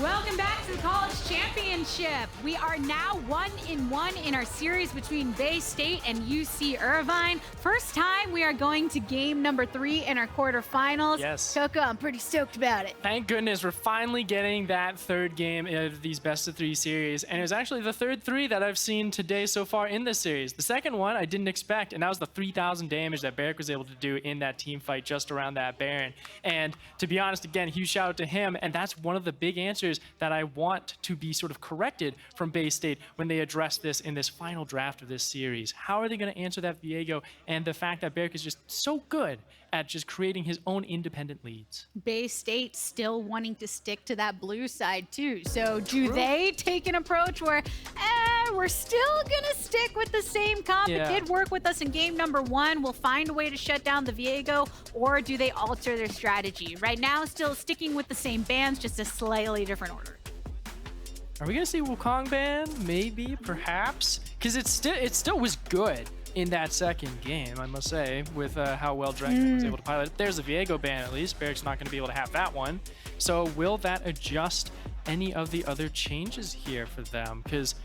Welcome back to the College Championship. We are now 1-1 in our series between Bay State and UC Irvine. First time we are going to game number 3 in our quarterfinals. Yes. Coco, I'm pretty stoked about it. Thank goodness we're finally getting that third game of these best of 3 series. And it was actually the third 3 that I've seen today so far in this series. The second one I didn't expect, and that was the 3,000 damage that Barrick was able to do in that team fight just around that Baron. And to be honest, again, huge shout out to him. And that's one of the big answers that I want to be sort of corrected from Bay State when they address this in this final draft of this series. How are they going to answer that Viego and the fact that Barrick is just so good at just creating his own independent leads? Bay State still wanting to stick to that blue side too. So do they take an approach where we're still gonna stick with the same comp? Yeah. It did work with us in game number 1. We'll find a way to shut down the Viego, or do they alter their strategy? Right now, still sticking with the same bans, just a slightly different order. Are we gonna see Wukong ban? Maybe, perhaps, because it still was good in that second game, I must say, with how well Dragon was able to pilot it. There's the Viego ban at least. Barrick's not going to be able to have that one. So will that adjust any of the other changes here for them? Because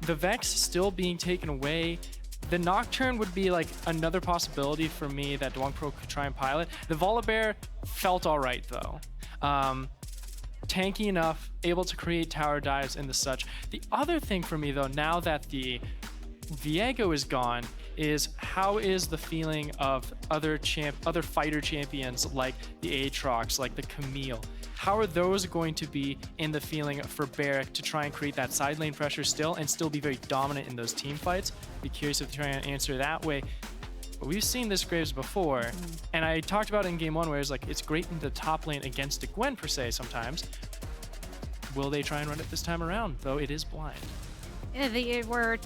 the Vex still being taken away, the Nocturne would be like another possibility for me that Dwang Pro could try and pilot. The Volibear felt all right though. Tanky enough, able to create tower dives and the such. The other thing for me though, now that the Viego is gone, is how is the feeling of other fighter champions like the Aatrox, like the Camille? How are those going to be in the feeling for Barrick to try and create that side lane pressure still and still be very dominant in those team fights? Be curious if they try and answer that way. But we've seen this Graves before, and I talked about it in game 1 where it's like it's great in the top lane against a Gwen per se sometimes. Will they try and run it this time around, though it is blind? Yeah, they were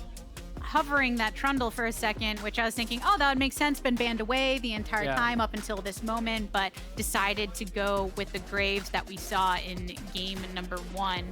hovering that Trundle for a second, which I was thinking, oh, that would make sense, been banned away the entire time up until this moment, but decided to go with the Graves that we saw in game number 1.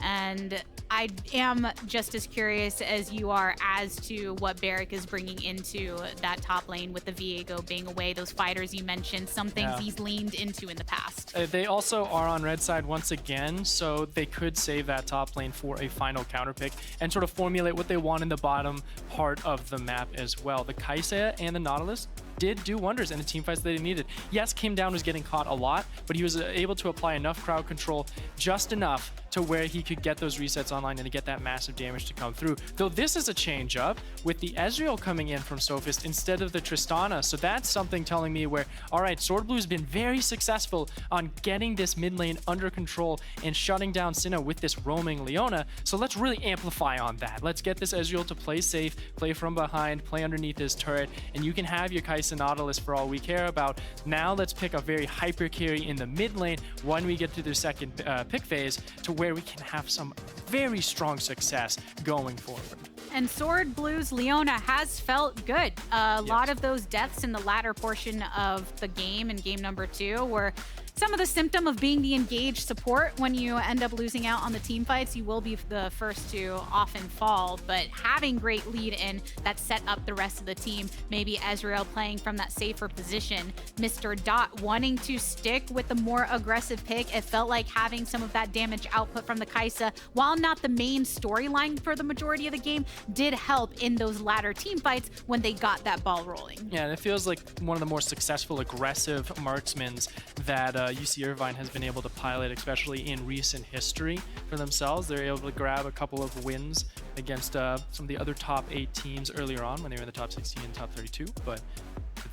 And I am just as curious as you are as to what Barrick is bringing into that top lane with the Viego being away. Those fighters you mentioned, some things he's leaned into in the past. They also are on red side once again, so they could save that top lane for a final counter pick and sort of formulate what they want in the bottom part of the map as well. The Kaisa and the Nautilus did do wonders in the team fights that he needed. Yes, Kim Down was getting caught a lot, but he was able to apply enough crowd control, just enough to where he could get those resets online and to get that massive damage to come through. Though this is a change up with the Ezreal coming in from Sophist instead of the Tristana. So that's something telling me where, all right, Sword Blue's been very successful on getting this mid lane under control and shutting down Sinnoh with this roaming Leona. So let's really amplify on that. Let's get this Ezreal to play safe, play from behind, play underneath his turret, and you can have your Kaisa Nautilus for all we care about. Now let's pick a very hyper carry in the mid lane when we get to the second pick phase to where we can have some very strong success going forward. And Sword Blue's Leona has felt good. A lot of those deaths in the latter portion of the game, in game number 2, were some of the symptom of being the engaged support. When you end up losing out on the team fights, you will be the first to often fall, but having great lead in that set up the rest of the team, maybe Ezreal playing from that safer position, Mr. Dot wanting to stick with the more aggressive pick. It felt like having some of that damage output from the Kaisa, while not the main storyline for the majority of the game, did help in those latter team fights when they got that ball rolling. Yeah, and it feels like one of the more successful aggressive marksmans that UC Irvine has been able to pilot, especially in recent history for themselves. They're able to grab a couple of wins against some of the other top 8 teams earlier on when they were in the top 16 and top 32. But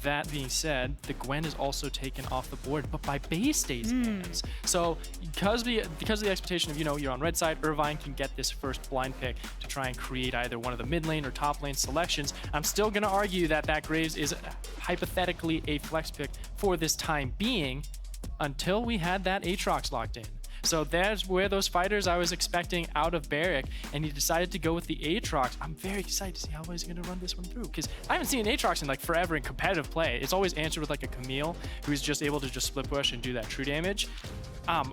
that being said, the Gwen is also taken off the board, but by Bay State's hands. So because of the expectation of, you're on red side, Irvine can get this first blind pick to try and create either one of the mid lane or top lane selections. I'm still going to argue that Graves is hypothetically a flex pick for this time being, until we had that Aatrox locked in. So there's where those fighters I was expecting out of Barrick, and he decided to go with the Aatrox. I'm very excited to see how he's going to run this one through, because I haven't seen an Aatrox in like forever in competitive play. It's always answered with like a Camille, who's just able to just split push and do that true damage. I'm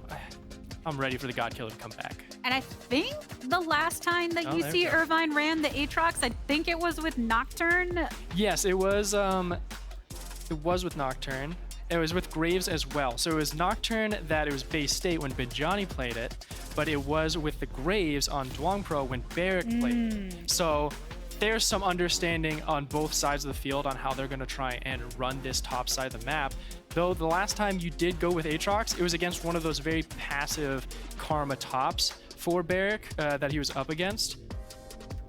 ready for the God Killer to come back. And I think the last time that UC Irvine ran the Aatrox, I think it was with Nocturne. Yes, it was with Nocturne. It was with Graves as well. So it was Nocturne that it was Bay State when Bijani played it, but it was with the Graves on Duong Pro when Barrick played. So there's some understanding on both sides of the field on how they're going to try and run this top side of the map. Though the last time you did go with Aatrox, it was against one of those very passive Karma tops for Barrick that he was up against.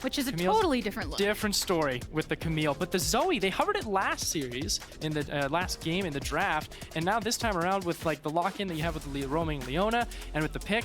Which is a Camille's totally different look. Different story with the Camille. But the Zoe, they hovered it last series, in the last game in the draft, and now this time around with like the lock-in that you have with the roaming Leona and with the pick,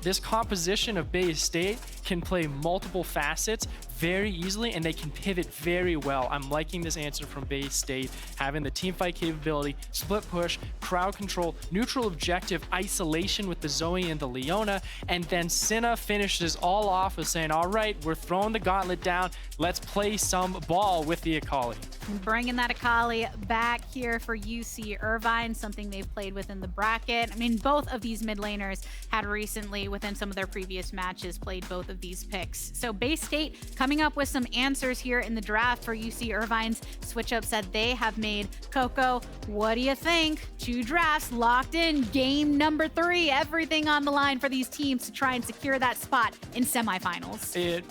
this composition of Bay State can play multiple facets very easily, and they can pivot very well. I'm liking this answer from Bay State, having the team fight capability, split push, crowd control, neutral objective, isolation with the Zoe and the Leona, and then Cinna finishes all off with saying, all right, we're throwing the gauntlet down. Let's play some ball with the Akali. Bringing that Akali back here for UC Irvine, something they've played within the bracket. I mean, both of these mid laners had recently, within some of their previous matches, played both of these picks. So Bay State coming up with some answers here in the draft for UC Irvine's switch ups that they have made. Coco, what do you think? 2 drafts locked in, game number 3, everything on the line for these teams to try and secure that spot in semifinals.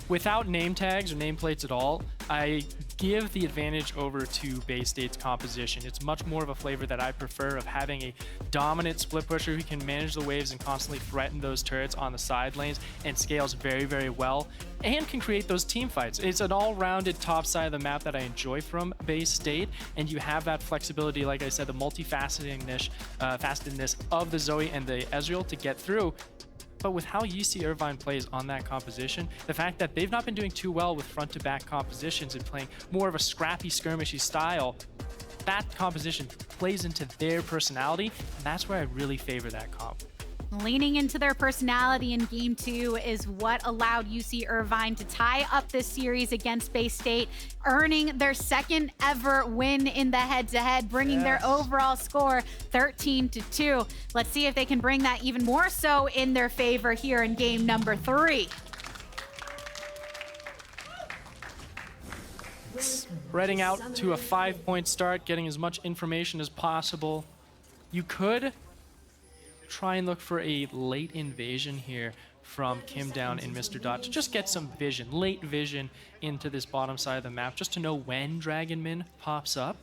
Without name tags or nameplates at all, I give the advantage over to Bay State's composition. It's much more of a flavor that I prefer, of having a dominant split pusher who can manage the waves and constantly threaten those turrets on the side lanes and scales very, very well and can create those team fights. It's an all-rounded top side of the map that I enjoy from Bay State, and you have that flexibility, like I said, the multifacetedness of the Zoe and the Ezreal to get through. But with how UC Irvine plays on that composition, the fact that they've not been doing too well with front-to-back compositions and playing more of a scrappy, skirmishy style, that composition plays into their personality, and that's where I really favor that comp. Leaning into their personality in Game 2 is what allowed UC Irvine to tie up this series against Bay State, earning their second ever win in the head-to-head, bringing their overall score 13-2. Let's see if they can bring that even more so in their favor here in game number 3. Spreading out to a 5-point start, getting as much information as possible. You could try and look for a late invasion here from Kim Down and Mr. Dot to just get some vision, late vision into this bottom side of the map, just to know when Dragon Min pops up.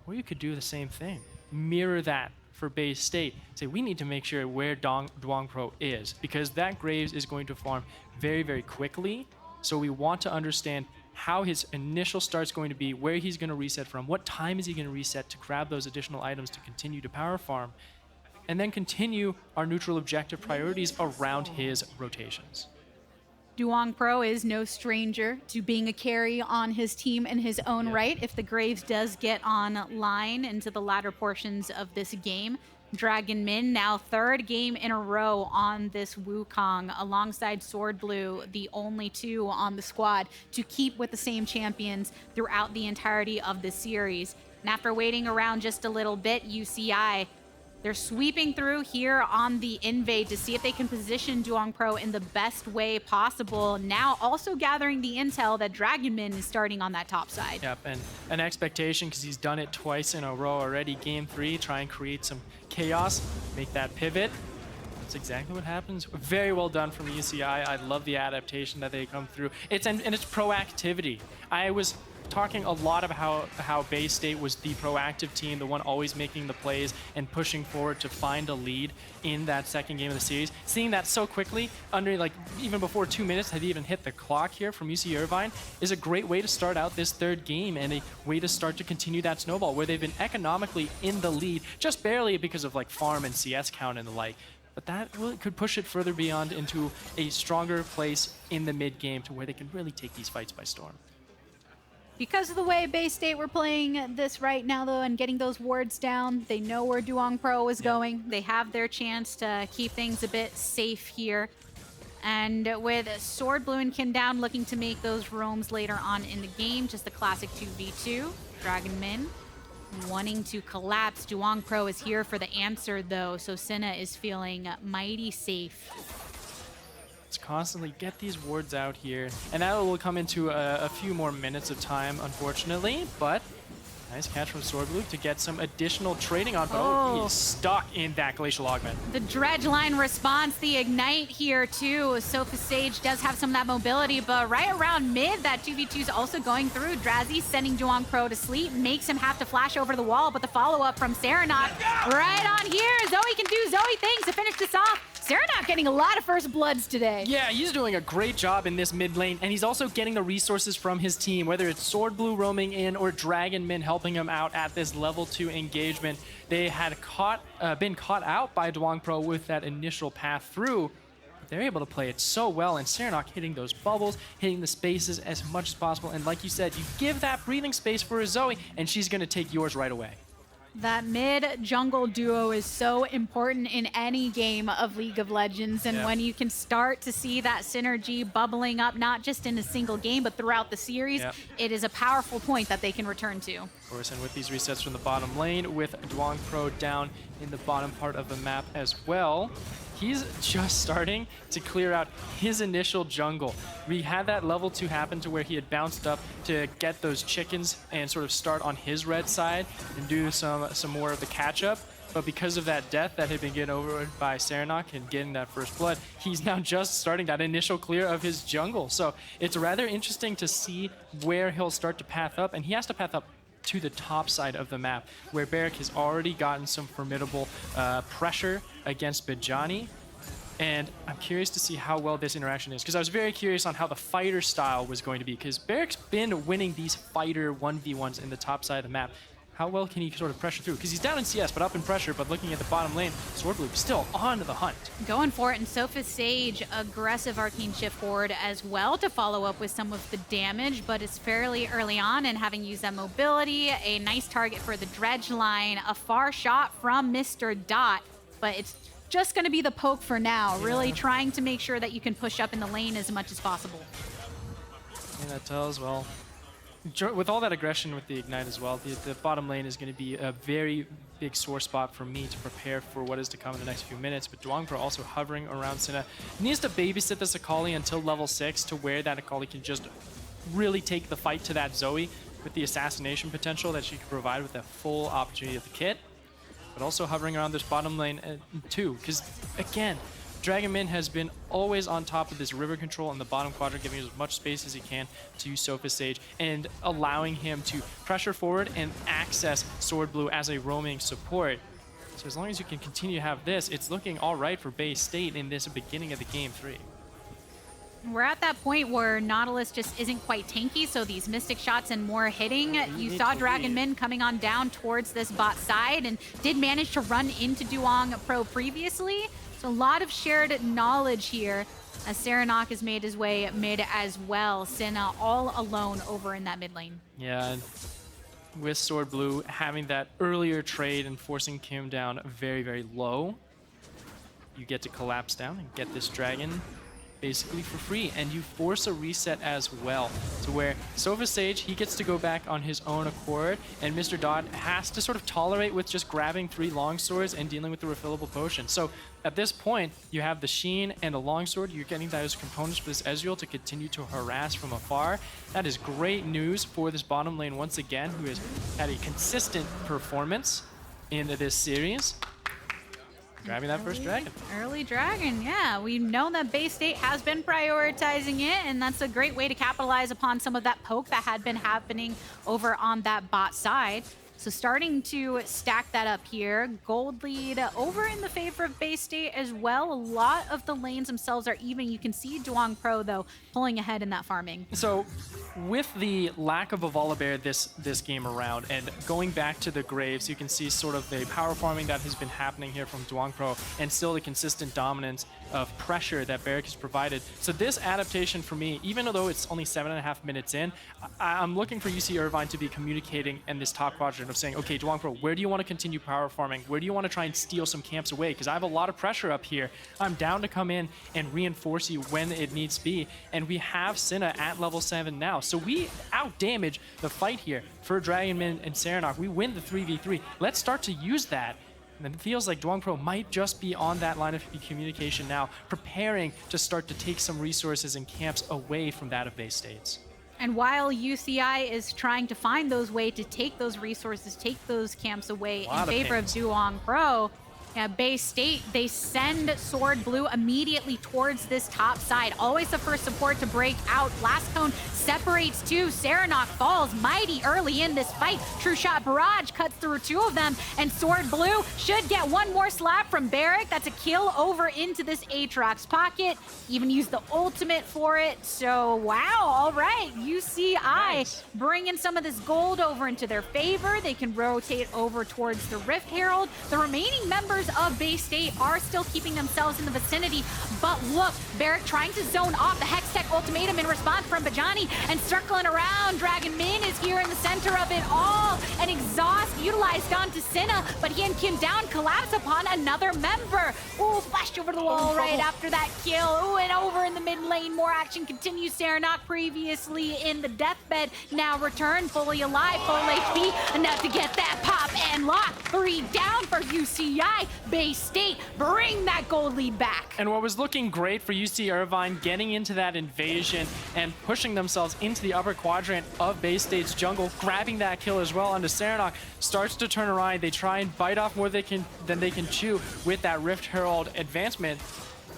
Or you could do the same thing. Mirror that for Bay State. Say, we need to make sure where Duong Pro is, because that Graves is going to farm very, very quickly. So we want to understand how his initial start's going to be, where he's going to reset from, what time is he going to reset to grab those additional items to continue to power farm, and then continue our neutral objective priorities around his rotations. Duong Pro is no stranger to being a carry on his team in his own right if the Graves does get online into the latter portions of this game. Dragon Min now 3rd game in a row on this Wukong alongside Sword Blue, the only 2 on the squad to keep with the same champions throughout the entirety of the series. And after waiting around just a little bit, UCI, they're sweeping through here on the invade to see if they can position Duong Pro in the best way possible. Now also gathering the intel that Dragon Min is starting on that top side. Yep, and an expectation, because he's done it twice in a row already. Game 3, try and create some chaos, make that pivot. That's exactly what happens. Very well done from UCI. I love the adaptation that they come through. It's proactivity. I was talking a lot about how Bay State was the proactive team, the one always making the plays and pushing forward to find a lead in that second game of the series. Seeing that so quickly, under like even before 2 minutes had even hit the clock here from UC Irvine, is a great way to start out this 3rd game and a way to start to continue that snowball where they've been economically in the lead, just barely because of like farm and CS count and the like. But that could push it further beyond into a stronger place in the mid game to where they can really take these fights by storm. Because of the way Bay State were playing this right now, though, and getting those wards down, they know where Duong Pro is going. They have their chance to keep things a bit safe here. And with Sword Blue and Kim Down looking to make those roams later on in the game, just the classic 2v2. Dragon Min wanting to collapse. Duong Pro is here for the answer, though, so Cinna is feeling mighty safe. Constantly get these wards out here, and that will come into a few more minutes of time, unfortunately, but Nice catch from Swordblue to get some additional trading on, but he is stuck in that Glacial Augment. The Dredge line response, the Ignite here too. Sophie Sage does have some of that mobility, but right around mid, that 2v2 is also going through. Drazzy sending Duong Pro to sleep, makes him have to flash over the wall, but the follow-up from Serenok right on here. Zoe can do Zoe things to finish this off. Serenok getting a lot of first bloods today. Yeah, he's doing a great job in this mid lane, and he's also getting the resources from his team, whether it's Swordblue roaming in or Dragonmin helping him out at this level 2 engagement. They had been caught out by Duong Pro with that initial path through. They're able to play it so well, and Serenok hitting those bubbles, hitting the spaces as much as possible. And like you said, you give that breathing space for a Zoe, and she's going to take yours right away. That mid-jungle duo is so important in any game of League of Legends, and when you can start to see that synergy bubbling up, not just in a single game, but throughout the series, it is a powerful point that they can return to. Of course, and with these resets from the bottom lane, with Duong Pro down in the bottom part of the map as well, he's just starting to clear out his initial jungle. We had that level 2 happen to where he had bounced up to get those chickens and sort of start on his red side and do some more of the catch-up. But because of that death that had been getting over by Serenok and getting that first blood, he's now just starting that initial clear of his jungle. So it's rather interesting to see where he'll start to path up, and he has to path up to the top side of the map, where Barrick has already gotten some formidable pressure against Bijani. And I'm curious to see how well this interaction is, because I was very curious on how the fighter style was going to be, because Barrick's been winning these fighter 1v1s in the top side of the map. How well can he sort of pressure through? Because he's down in CS, but up in pressure, but looking at the bottom lane, Swordblue still on the hunt. Going for it, and Sophie Sage, aggressive arcane shift forward as well to follow up with some of the damage, but it's fairly early on, and having used that mobility, a nice target for the Dredge line, a far shot from Mr. Dot, but it's just going to be the poke for now, really trying to make sure that you can push up in the lane as much as possible. And that tells, well, with all that aggression with the Ignite as well, the bottom lane is going to be a very big sore spot for me to prepare for what is to come in the next few minutes. But Duong Pro also hovering around Senna. He needs to babysit this Akali until level 6 to where that Akali can just really take the fight to that Zoe with the assassination potential that she can provide with that full opportunity of the kit. But also hovering around this bottom lane too, because again, Dragonmin has been always on top of this river control in the bottom quadrant, giving as much space as he can to Sophie Sage and allowing him to pressure forward and access Swordblue as a roaming support. So as long as you can continue to have this, it's looking all right for Bay State in this beginning of the game 3. We're at that point where Nautilus just isn't quite tanky, so these Mystic shots and more hitting. You saw Dragonmin coming on down towards this bot side and did manage to run into Duong Pro previously. So a lot of shared knowledge here as Serenok has made his way mid as well. Senna all alone over in that mid lane. Yeah, with Swordblue having that earlier trade and forcing Kim down very, very low, you get to collapse down and get this dragon basically for free, and you force a reset as well, to where Sophie Sage, he gets to go back on his own accord, and Mr. Dodd has to sort of tolerate with just grabbing 3 longswords and dealing with the refillable potion. So at this point, you have the Sheen and the longsword. You're getting those components for this Ezreal to continue to harass from afar. That is great news for this bottom lane once again, who has had a consistent performance in this series. Grabbing that first dragon. Early dragon, yeah. We know that Bay State has been prioritizing it, and that's a great way to capitalize upon some of that poke that had been happening over on that bot side. So starting to stack that up here. Gold lead over in the favor of Bay State as well. A lot of the lanes themselves are even. You can see Duong Pro, though, pulling ahead in that farming. So with the lack of a Volibear this game around, and going back to the Graves, you can see sort of the power farming that has been happening here from Duong Pro, and still the consistent dominance of pressure that Barrick has provided. So this adaptation for me, even though it's only 7.5 minutes in, I'm looking for UC Irvine to be communicating in this top quadrant of saying, okay, Duong Pro, where do you want to continue power farming? Where do you want to try and steal some camps away? Because I have a lot of pressure up here. I'm down to come in and reinforce you when it needs to be. And we have Senna at level 7 now. So we out-damage the fight here for Dragonmin and Serenok. We win the 3v3. Let's start to use that. And it feels like Duong Pro might just be on that line of communication now, preparing to start to take some resources and camps away from that of Bay State's. And while UCI is trying to find those ways to take those resources, take those camps away in favor of Duong Pro, Bay State, they send Sword Blue immediately towards this top side. Always the first support to break out. Blast Cone separates two. Serenok falls mighty early in this fight. True Shot Barrage cuts through two of them, and Sword Blue should get one more slap from Barrick. That's a kill over into this Aatrox pocket. Even used the ultimate for it. So, wow, all right. UCI bringing some of this gold over into their favor. They can rotate over towards the Rift Herald. The remaining members of Bay State are still keeping themselves in the vicinity, but look, Barrick trying to zone off the Hextech ultimatum in response from Bajani, and circling around, Dragon Min is here in the center of it all, and Exhaust utilized onto Cinna, but he and Kim Down collapse upon another member. Ooh, flashed over the wall right after that kill. Ooh, and over in the mid lane, more action continues. Serenok previously in the deathbed, now returned, fully alive, full HP, enough to get that pop and lock. 3 down for UCI. Bay State bring that gold lead back. And what was looking great for UC Irvine, getting into that invasion and pushing themselves into the upper quadrant of Bay State's jungle, grabbing that kill as well onto Serenok, starts to turn around. They try and bite off more than they can chew with that Rift Herald advancement,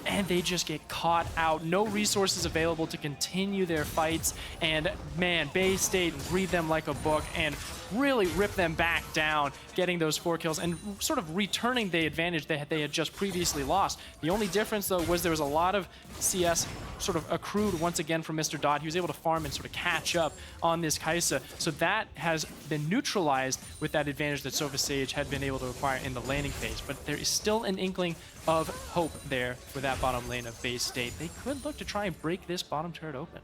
and they just get caught out. No resources available to continue their fights, and man, Bay State read them like a book and really rip them back down, getting those 4 kills and sort of returning the advantage that they had just previously lost. The only difference, though, was there was a lot of CS sort of accrued once again from Mr. Dot. He was able to farm and sort of catch up on this Kai'Sa. So that has been neutralized with that advantage that Sova Sage had been able to acquire in the laning phase. But there is still an inkling of hope there for that bottom lane of Bay State. They could look to try and break this bottom turret open.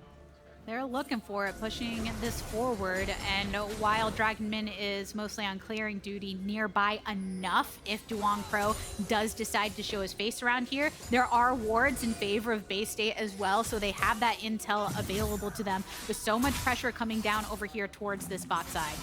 They're looking for it, pushing this forward, and while Dragon Min is mostly on clearing duty nearby enough, if Duong Pro does decide to show his face around here, there are wards in favor of Bay State as well, so they have that intel available to them with so much pressure coming down over here towards this bot side.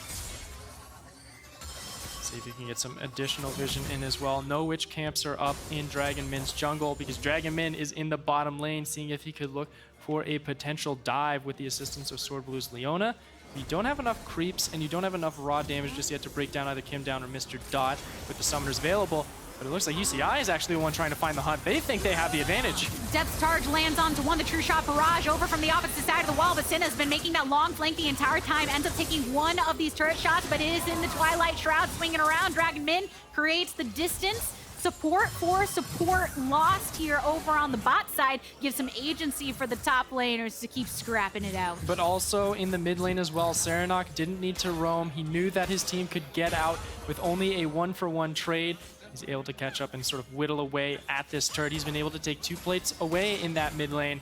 See if you can get some additional vision in as well. Know which camps are up in Dragon Min's jungle, because Dragon Min is in the bottom lane, seeing if he could look for a potential dive with the assistance of Sword Blue's Leona. You don't have enough creeps and you don't have enough raw damage just yet to break down either Kim Down or Mr. Dot with the summoners available. But it looks like UCI is actually the one trying to find the hunt. They think they have the advantage. Depth Charge lands onto one, the True Shot Barrage over from the opposite side of the wall, but Cinna's been making that long flank the entire time, ends up taking one of these turret shots, but it is in the Twilight Shroud swinging around. Dragon Min creates the distance. Support for support lost here over on the bot side, gives some agency for the top laners to keep scrapping it out. But also in the mid lane as well, Serenok didn't need to roam. He knew that his team could get out with only a 1-for-1 trade. He's able to catch up and sort of whittle away at this turret. He's been able to take 2 plates away in that mid lane.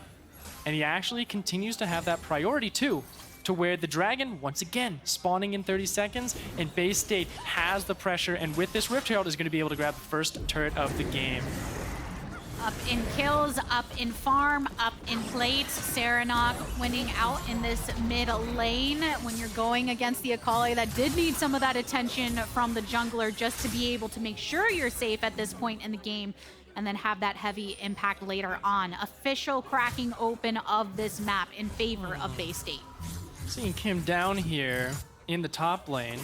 And he actually continues to have that priority too, to where the Dragon, once again, spawning in 30 seconds, and Bay State has the pressure, and with this Rift Herald is going to be able to grab the first turret of the game. Up in kills, up in farm, up in plates. Serenok winning out in this mid lane when you're going against the Akali that did need some of that attention from the jungler just to be able to make sure you're safe at this point in the game, and then have that heavy impact later on. Official cracking open of this map in favor of Bay State. Seeing Kim Down here in the top lane,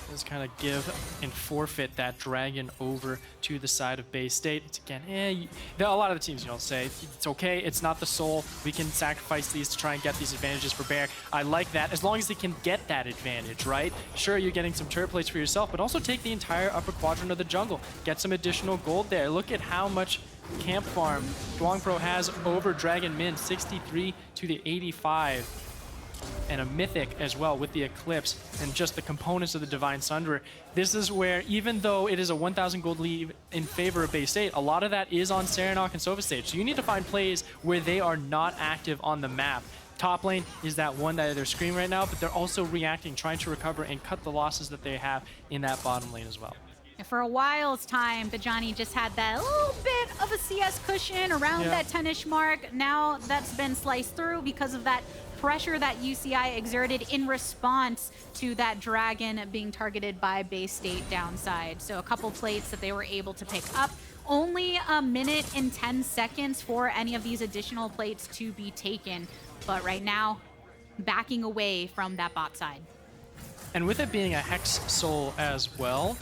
let's kind of give and forfeit that dragon over to the side of Bay State. It's again, a lot of the teams, say it's okay, it's not the soul. We can sacrifice these to try and get these advantages for Bear. I like that, as long as they can get that advantage, right? Sure, you're getting some turret plates for yourself, but also take the entire upper quadrant of the jungle. Get some additional gold there. Look at how much camp farm Duong Pro has over Dragon Min, 63 to the 85. And a mythic as well with the Eclipse and just the components of the Divine Sunderer. This is where, even though it is a 1,000 gold lead in favor of Bay State, a lot of that is on Serenok and Sova Sage. So you need to find plays where they are not active on the map. Top lane is that one that they're screaming right now, but they're also reacting, trying to recover and cut the losses that they have in that bottom lane as well. For a while's time, Bajani just had that little bit of a CS cushion around that 10-ish mark. Now that's been sliced through because of that pressure that UCI exerted in response to that dragon being targeted by Bay State downside. So a couple plates that they were able to pick up. Only a minute and 10 seconds for any of these additional plates to be taken. But right now, backing away from that bot side. And with it being a Hex Soul as well,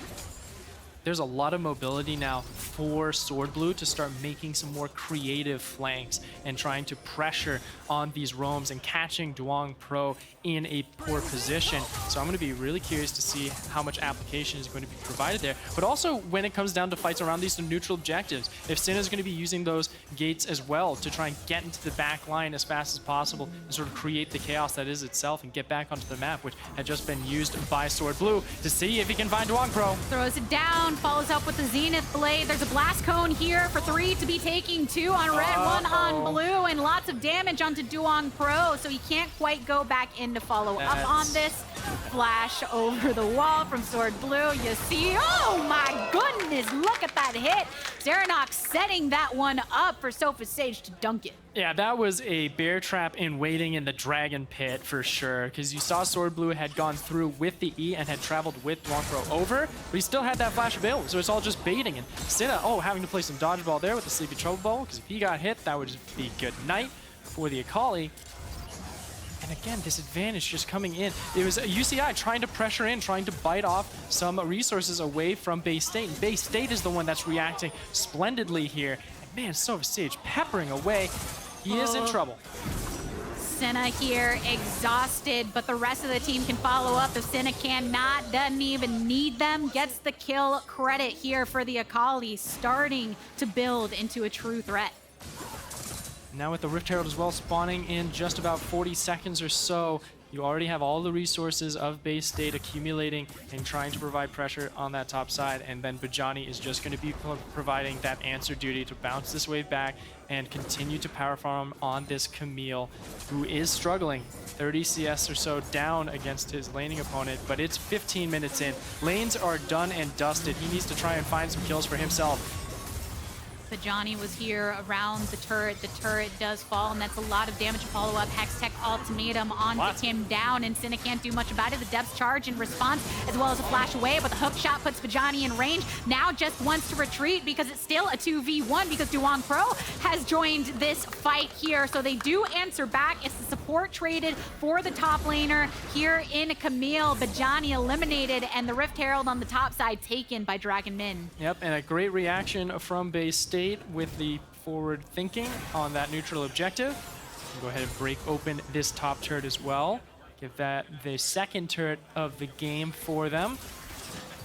there's a lot of mobility now for Sword Blue to start making some more creative flanks and trying to pressure on these roams and catching Duong Pro in a poor position. So I'm going to be really curious to see how much application is going to be provided there. But also when it comes down to fights around these neutral objectives, if Sin is going to be using those gates as well to try and get into the back line as fast as possible and sort of create the chaos that is itself and get back onto the map, which had just been used by Sword Blue to see if he can find Duong Pro. Throws it down, follows up with the Zenith Blade. There's a blast cone here for 3 to be taking 2 on red, 1 on blue, and lots of damage onto Duong Pro, so he can't quite go back in to follow up on this. Flash over the wall from Sword Blue. You see, oh my goodness, look at that hit. Xeranox setting that one up for Sofa Sage to dunk it. Yeah, that was a bear trap in waiting in the Dragon Pit for sure, because you saw Sword Blue had gone through with the E and had traveled with Duong Pro over, but he still had that flash available, so it's all just baiting. And Sina, having to play some dodgeball there with the Sleepy Trouble Ball, because if he got hit, that would just be good night for the Akali. And again, this advantage just coming in. It was UCI trying to pressure in, trying to bite off some resources away from Bay State. And Bay State is the one that's reacting splendidly here. And man, Sofa Sage peppering away. He is in trouble. Senna here, exhausted, but the rest of the team can follow up. If Senna cannot, doesn't even need them, gets the kill. Credit here for the Akali, starting to build into a true threat. Now with the Rift Herald as well spawning in just about 40 seconds or so, you already have all the resources of Bay State accumulating and trying to provide pressure on that top side, and then Bajani is just going to be providing that answer duty to bounce this wave back and continue to power farm on this Camille, who is struggling. 30 CS or so down against his laning opponent, but it's 15 minutes in. Lanes are done and dusted. He needs to try and find some kills for himself. Bajani was here around the turret. The turret does fall, and that's a lot of damage to follow up. Hextech Ultimatum onto him down, and Cinna can't do much about it. The depth charge in response, as well as a flash away, but the hook shot puts Bajani in range. Now just wants to retreat because it's still a 2v1 because Duong Pro has joined this fight here. So they do answer back. It's the support traded for the top laner here in Camille. Bajani eliminated, and the Rift Herald on the top side taken by Dragon Min. Yep, and a great reaction from Bay State with the forward thinking on that neutral objective. Go ahead and break open this top turret as well. Give that the second turret of the game for them.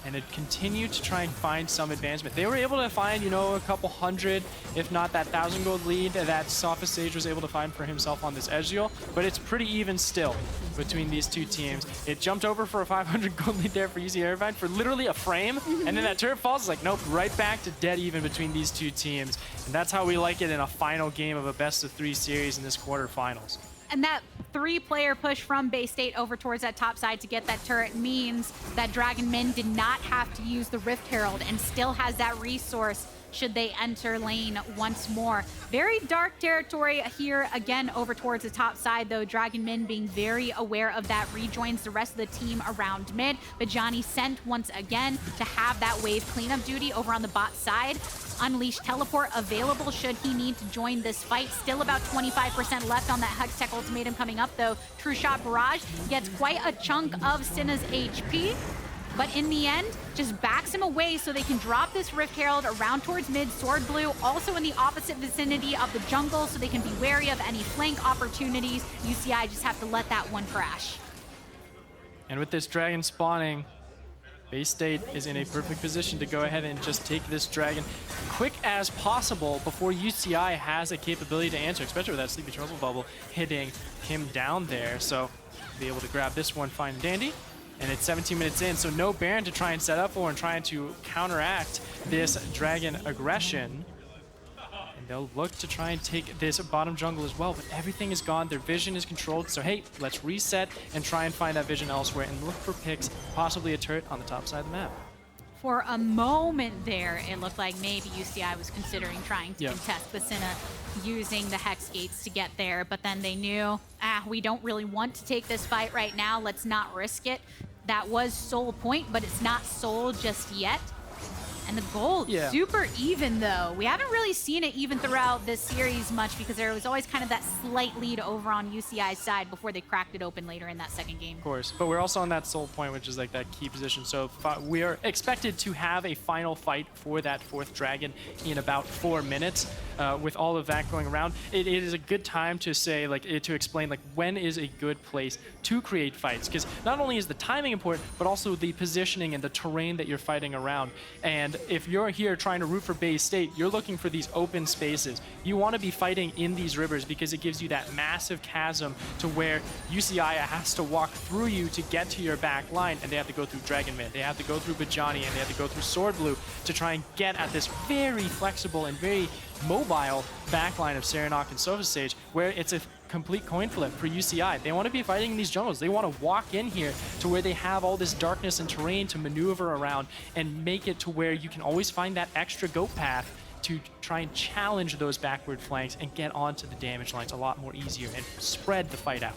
And it continued to try and find some advancement. They were able to find, a couple hundred, if not that 1,000 gold lead that Sofa Sage was able to find for himself on this Ezreal, but it's pretty even still between these two teams. It jumped over for a 500 gold lead there for UCI Irvine for literally a frame, and then that turret falls. It's like, nope, right back to dead even between these two teams. And that's how we like it in a final game of a best-of-3 series in this quarterfinals. And that 3-player push from Bay State over towards that top side to get that turret means that Dragon Min did not have to use the Rift Herald and still has that resource should they enter lane once more. Very dark territory here again over towards the top side, though. Dragon Min being very aware of that, rejoins the rest of the team around mid. Bajani sent once again to have that wave cleanup duty over on the bot side. Unleash teleport available should he need to join this fight. Still about 25% left on that Hextech Ultimatum coming up, though. True Shot Barrage gets quite a chunk of Cinna's HP, but in the end, just backs him away so they can drop this Rift Herald around towards mid. Sword Blue also in the opposite vicinity of the jungle, so they can be wary of any flank opportunities. UCI just have to let that one crash. And with this dragon spawning, Bay State is in a perfect position to go ahead and just take this dragon quick as possible before UCI has a capability to answer, especially with that Sleepy Trouble Bubble hitting him down there. So be able to grab this one fine and dandy. And it's 17 minutes in, so no Baron to try and set up for and trying to counteract this dragon aggression. And they'll look to try and take this bottom jungle as well, but everything is gone. Their vision is controlled, so hey, let's reset and try and find that vision elsewhere and look for picks, possibly a turret on the top side of the map. For a moment there, it looked like maybe UCI was considering trying to contest Basina using the Hex Gates to get there, but then they knew, we don't really want to take this fight right now. Let's not risk it. That was Soul Point, but it's not Soul just yet. And the gold, Yeah. super even though. We haven't really seen it even throughout this series much because there was always kind of that slight lead over on UCI's side before they cracked it open later in that second game. Of course, but we're also on that soul point, which is like that key position. So we are expected to have a final fight for that 4th dragon in about 4 minutes. With all of that going around, it is a good time to say, like, to explain, like, when is a good place to create fights? Because not only is the timing important, but also the positioning and the terrain that you're fighting around. And if you're here trying to root for Bay State, you're looking for these open spaces. You want to be fighting in these rivers because it gives you that massive chasm to where UCI has to walk through you to get to your back line, and they have to go through Dragon Mid, they have to go through Bajani, and they have to go through Sword Blue to try and get at this very flexible and very mobile backline of Serenok and Sofa Stage, where it's a complete coin flip for UCI. They want to be fighting in these jungles. They want to walk in here to where they have all this darkness and terrain to maneuver around and make it to where you can always find that extra goat path to try and challenge those backward flanks and get onto the damage lines a lot more easier and spread the fight out.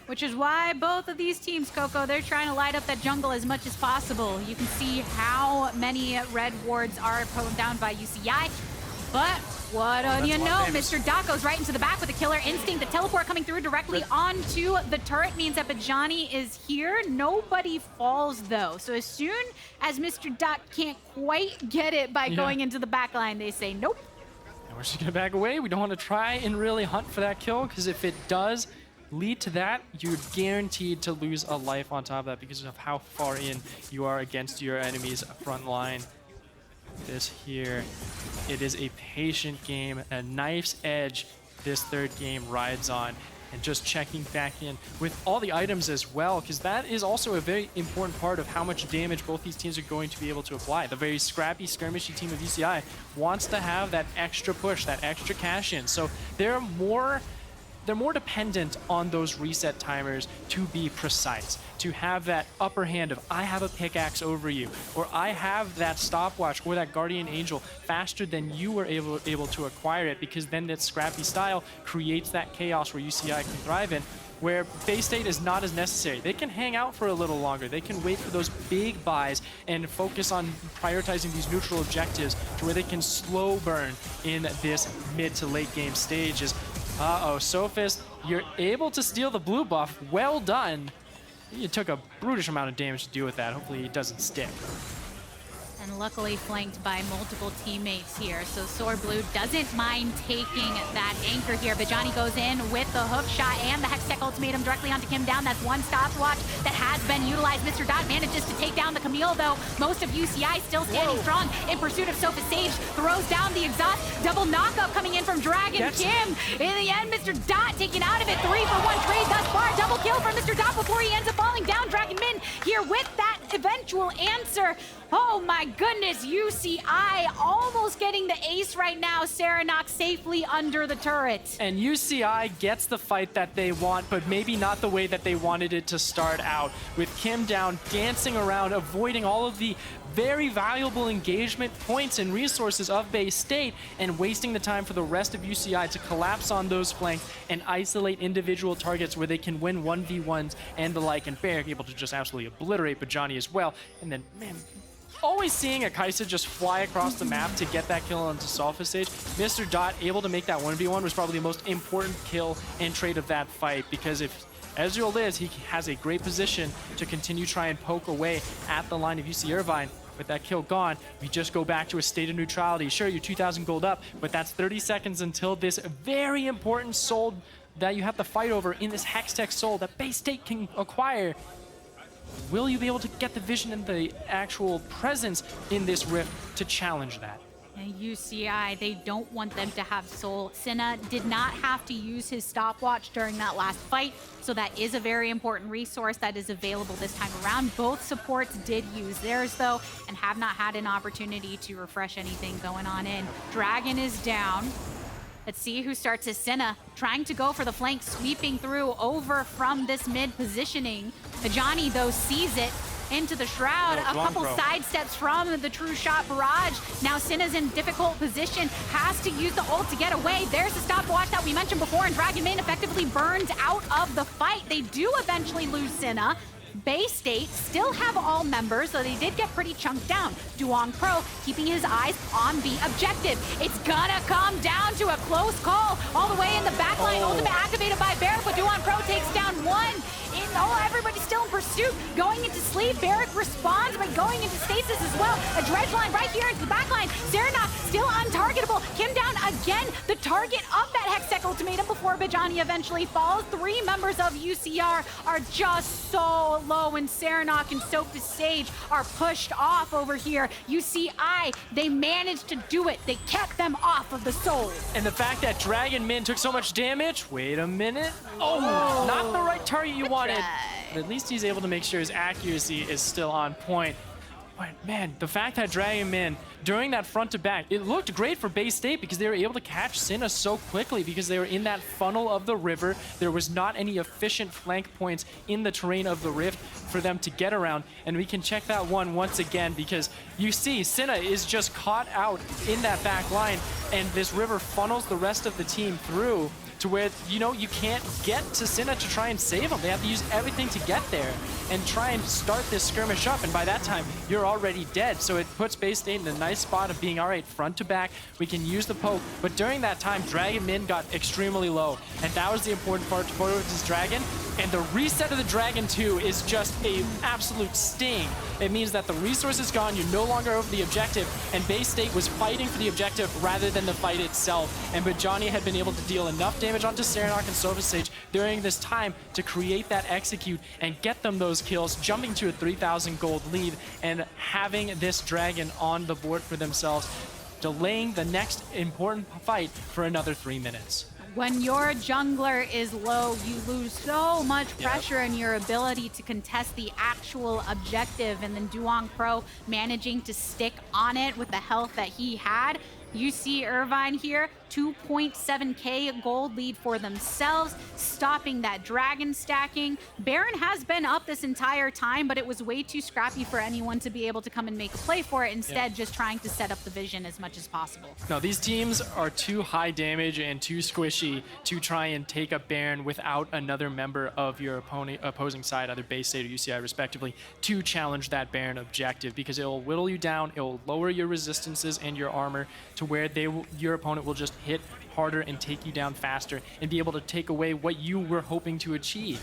Which is why both of these teams, Coco, they're trying to light up that jungle as much as possible. You can see how many red wards are pulled down by UCI. But what do you know? Mr. Dot goes right into the back with a killer instinct. The teleport coming through directly onto the turret means that Bajani is here. Nobody falls, though. So as soon as Mr. Dot can't quite get it by going into the back line, they say nope. And we're just going to back away. We don't want to try and really hunt for that kill, because if it does lead to that, you're guaranteed to lose a life on top of that because of how far in you are against your enemy's front line. This here, it is a patient game, a knife's edge this 3rd game rides on, and just checking back in with all the items as well, because that is also a very important part of how much damage both these teams are going to be able to apply. The very scrappy, skirmishy team of UCI wants to have that extra push, that extra cash in, so they're more dependent on those reset timers to be precise, to have that upper hand of I have a pickaxe over you, or I have that stopwatch or that guardian angel faster than you were able to acquire it, because then that scrappy style creates that chaos where UCI can thrive in, where Bay State is not as necessary. They can hang out for a little longer. They can wait for those big buys and focus on prioritizing these neutral objectives to where they can slow burn in this mid to late game stages. Uh-oh, Sophist, you're able to steal the blue buff. Well done. You took a brutish amount of damage to deal with that. Hopefully it doesn't stick. And luckily flanked by multiple teammates here. So Sword Blue doesn't mind taking that anchor here. Bajani goes in with the hook shot and the Hextech ultimatum directly onto Kim down. That's one stopwatch that has been utilized. Mr. Dot manages to take down the Camille, though. Most of UCI still standing strong in pursuit of Sofa Sage. Throws down the exhaust. Double knockup coming in from Dragon Kim. In the end, Mr. Dot taking out of it. 3-for-1 trade thus far. Double kill from Mr. Dot before he ends up falling down. Dragon Min here with that eventual answer. Oh my goodness, UCI almost getting the ace right now. Serenok safely under the turret. And UCI gets the fight that they want, but maybe not the way that they wanted it to start out. With Kim down, dancing around, avoiding all of the very valuable engagement points and resources of Bay State, and wasting the time for the rest of UCI to collapse on those flanks and isolate individual targets where they can win 1v1s and the like, and Bear able to just absolutely obliterate Bajani as well. And then, man, always seeing a Kaisa just fly across the map to get that kill onto Sofa Stage. Mr. Dot able to make that 1v1 was probably the most important kill and trade of that fight, because if Ezreal lives, he has a great position to continue try and poke away at the line of UC Irvine. With that kill gone, we just go back to a state of neutrality. Sure, you're 2,000 gold up, but that's 30 seconds until this very important soul that you have to fight over in this Hextech soul that Bay State can acquire. Will you be able to get the vision and the actual presence in this rift to challenge that? And UCI, they don't want them to have soul. Senna did not have to use his stopwatch during that last fight, so that is a very important resource that is available this time around. Both supports did use theirs, though, and have not had an opportunity to refresh anything going on in. Dragon is down. Let's see who starts as Senna, trying to go for the flank, sweeping through over from this mid positioning. Bajani, though, sees it into the Shroud. A couple side steps from the True Shot barrage. Now Senna's in difficult position, has to use the ult to get away. There's the stopwatch that we mentioned before, and Dragon Main effectively burned out of the fight. They do eventually lose Senna. Bay State still have all members, so they did get pretty chunked down. Duong Pro keeping his eyes on the objective. It's gonna come down to a close call all the way in the back line. Ultimate activated by Barrick, but Duong Pro takes down one. Everybody's still in pursuit. Going into sleep, Barrick responds by going into stasis as well. A dredge line right here into the back line. Serenok still untargetable. Kim down again, the target of that Hextech ultimatum before Bajani eventually falls. 3 members of UCR are just so low, and Serenok and Sophus Sage are pushed off over here. UCI, they managed to do it. They kept them off of the Soul. And the fact that Dragon Min took so much damage, wait a minute. Oh, not the right target you wanted. But at least he's able to make sure his accuracy is still on point. But man, the fact that Dragon Min, during that front to back, it looked great for Bay State because they were able to catch Cinna so quickly because they were in that funnel of the river. There was not any efficient flank points in the terrain of the rift for them to get around. And we can check that one once again because you see Cinna is just caught out in that back line, and this river funnels the rest of the team through to where, you know, you can't get to Cinna to try and save them. They have to use everything to get there and try and start this skirmish up, and by that time, you're already dead. So it puts Bay State in a nice spot of being, all right, front to back, we can use the poke, but during that time, Dragon Min got extremely low, and that was the important part for this Dragon, and the reset of the Dragon 2 is just a absolute sting. It means that the resource is gone, you're no longer over the objective, and Bay State was fighting for the objective rather than the fight itself, and Bajani had been able to deal enough damage onto Serenok and Sophus Sage during this time to create that execute and get them those kills, jumping to a 3,000 gold lead and having this Dragon on the board for themselves, delaying the next important fight for another 3 minutes. When your jungler is low, you lose so much pressure in your ability to contest the actual objective, and then Duong Pro managing to stick on it with the health that he had. You see Irvine here, 2.7k gold lead for themselves, stopping that dragon stacking. Baron has been up this entire time, but it was way too scrappy for anyone to be able to come and make a play for it. Instead, just trying to set up the vision as much as possible. No, these teams are too high damage and too squishy to try and take a Baron without another member of your opposing side, either Bay State or UCI respectively, to challenge that Baron objective, because it will whittle you down, it will lower your resistances and your armor to where your opponent will just hit harder and take you down faster and be able to take away what you were hoping to achieve.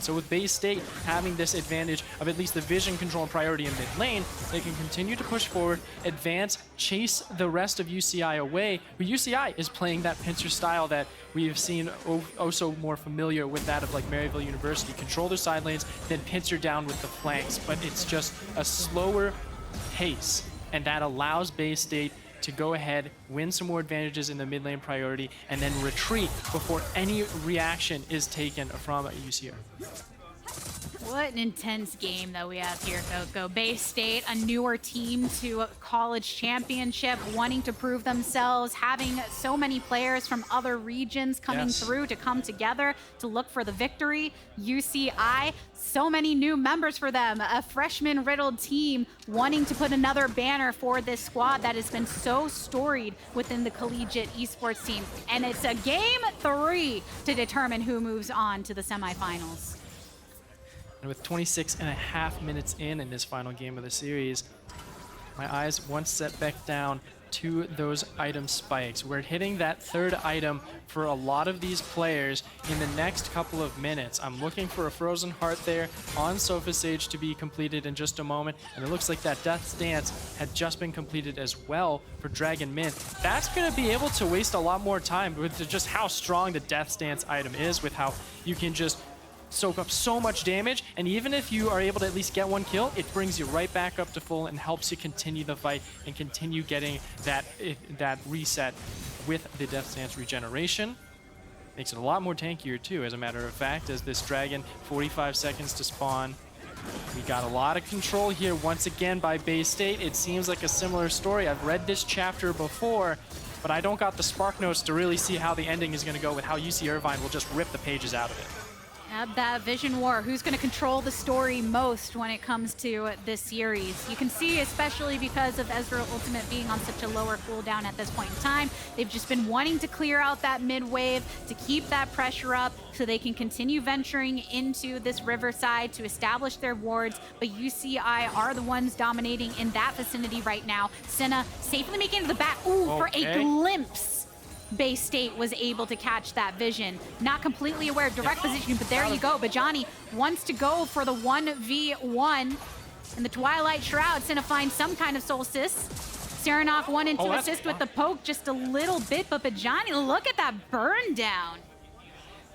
So with Bay State having this advantage of at least the vision control and priority in mid lane, they can continue to push forward, advance, chase the rest of UCI away. But UCI is playing that pincer style that we have seen also more familiar with that of like Maryville University. Control their side lanes, then pincer down with the flanks. But it's just a slower pace, and that allows Bay State to go ahead, win some more advantages in the mid lane priority, and then retreat before any reaction is taken from UCR. What an intense game that we have here, Coco. Bay State, a newer team to a college championship, wanting to prove themselves, having so many players from other regions coming through to come together to look for the victory. UCI, so many new members for them, a freshman-riddled team wanting to put another banner for this squad that has been so storied within the collegiate esports team. And it's a game 3 to determine who moves on to the semifinals. And with 26.5 minutes in this final game of the series, my eyes once set back down to those item spikes. We're hitting that third item for a lot of these players in the next couple of minutes. I'm looking for a Frozen Heart there on Sophus Sage to be completed in just a moment, and it looks like that Death's Dance had just been completed as well for Dragon Min. That's going to be able to waste a lot more time with just how strong the Death's Dance item is, with how you can just soak up so much damage, and even if you are able to at least get one kill, it brings you right back up to full and helps you continue the fight and continue getting that reset with the Death's Dance regeneration. Makes it a lot more tankier too, as a matter of fact, as this dragon, 45 seconds to spawn. We got a lot of control here once again by Bay State. It seems like a similar story. I've read this chapter before, but I don't got the spark notes to really see how the ending is going to go with how UC Irvine will just rip the pages out of it. That vision war, who's going to control the story most when it comes to this series? You can see, especially because of Ezreal Ultimate being on such a lower cooldown at this point in time, they've just been wanting to clear out that mid wave to keep that pressure up so they can continue venturing into this riverside to establish their wards. But UCI are the ones dominating in that vicinity right now. Senna safely making it to the back. Ooh, for a glimpse. Bay State was able to catch that vision. Not completely aware of direct positioning, but there you go. Bajani wants to go for the 1v1 in the Twilight Shroud. Senna finds some kind of Solstice. Serenok wanted to assist with the poke just a little bit, but Bajani, look at that burn down.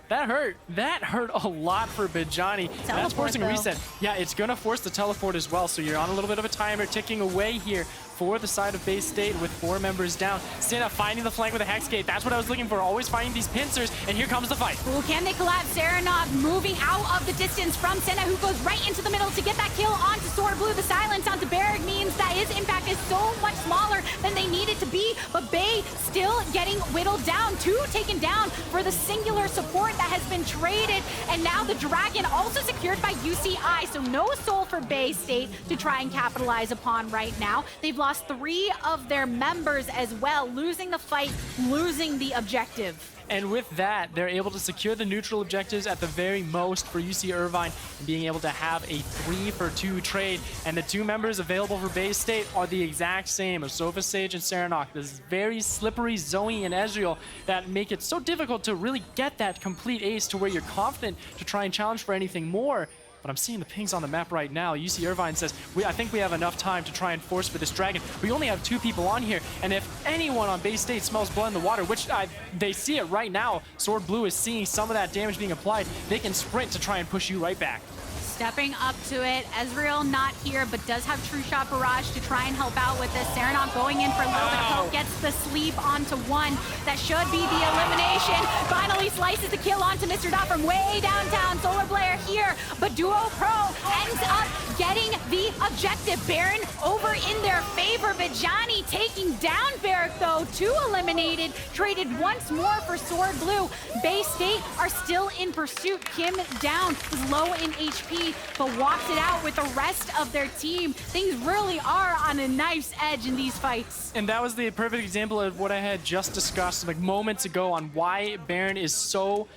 That hurt. That hurt a lot for Bajani. That's forcing a reset. Yeah, it's going to force the teleport as well, so you're on a little bit of a timer ticking away here for the side of Bay State with 4 members down. Senna finding the flank with a Hex Gate. That's what I was looking for, always finding these pincers, and here comes the fight. Ooh, can they collapse? Serenok moving out of the distance from Senna, who goes right into the middle to get that kill onto Sword Blue. The silence onto Barrick means that his impact is so much smaller than they need it to be, but Bay still getting whittled down. 2 taken down for the singular support that has been traded, and now the Dragon also secured by UCI, so no soul for Bay State to try and capitalize upon right now. They've lost 3 of their members as well, losing the fight, losing the objective. And with that, they're able to secure the neutral objectives at the very most for UC Irvine, and being able to have a 3-for-2 trade. And the 2 members available for Bay State are the exact same as Sofa Sage and Serenok. This very slippery Zoe and Ezreal that make it so difficult to really get that complete ace to where you're confident to try and challenge for anything more. But I'm seeing the pings on the map right now. UC Irvine says, I think we have enough time to try and force for this Dragon. We only have 2 people on here, and if anyone on Bay State smells blood in the water, which they see it right now, Sword Blue is seeing some of that damage being applied, they can sprint to try and push you right back. Stepping up to it, Ezreal not here, but does have True Shot Barrage to try and help out with this. Serenok going in for a little bit of help, gets the sleep onto 1. That should be the elimination. Finally slices the kill onto Mr. Dot from way downtown. Solar Blair here, but Duo Pro ends up getting the objective. Baron over in their favor. Bajani taking down Barrick though. 2 eliminated, traded once more for Sword Blue. Bay State are still in pursuit. Kim down, is low in HP, but walks it out with the rest of their team. Things really are on a knife's edge in these fights. And that was the perfect example of what I had just discussed like moments ago on why Baron is so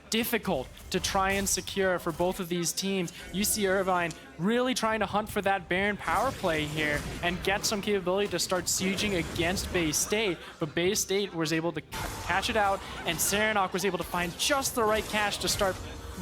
difficult to try and secure for both of these teams. UC Irvine really trying to hunt for that Baron power play here and get some capability to start sieging against Bay State, but Bay State was able to catch it out, and Serenok was able to find just the right catch to start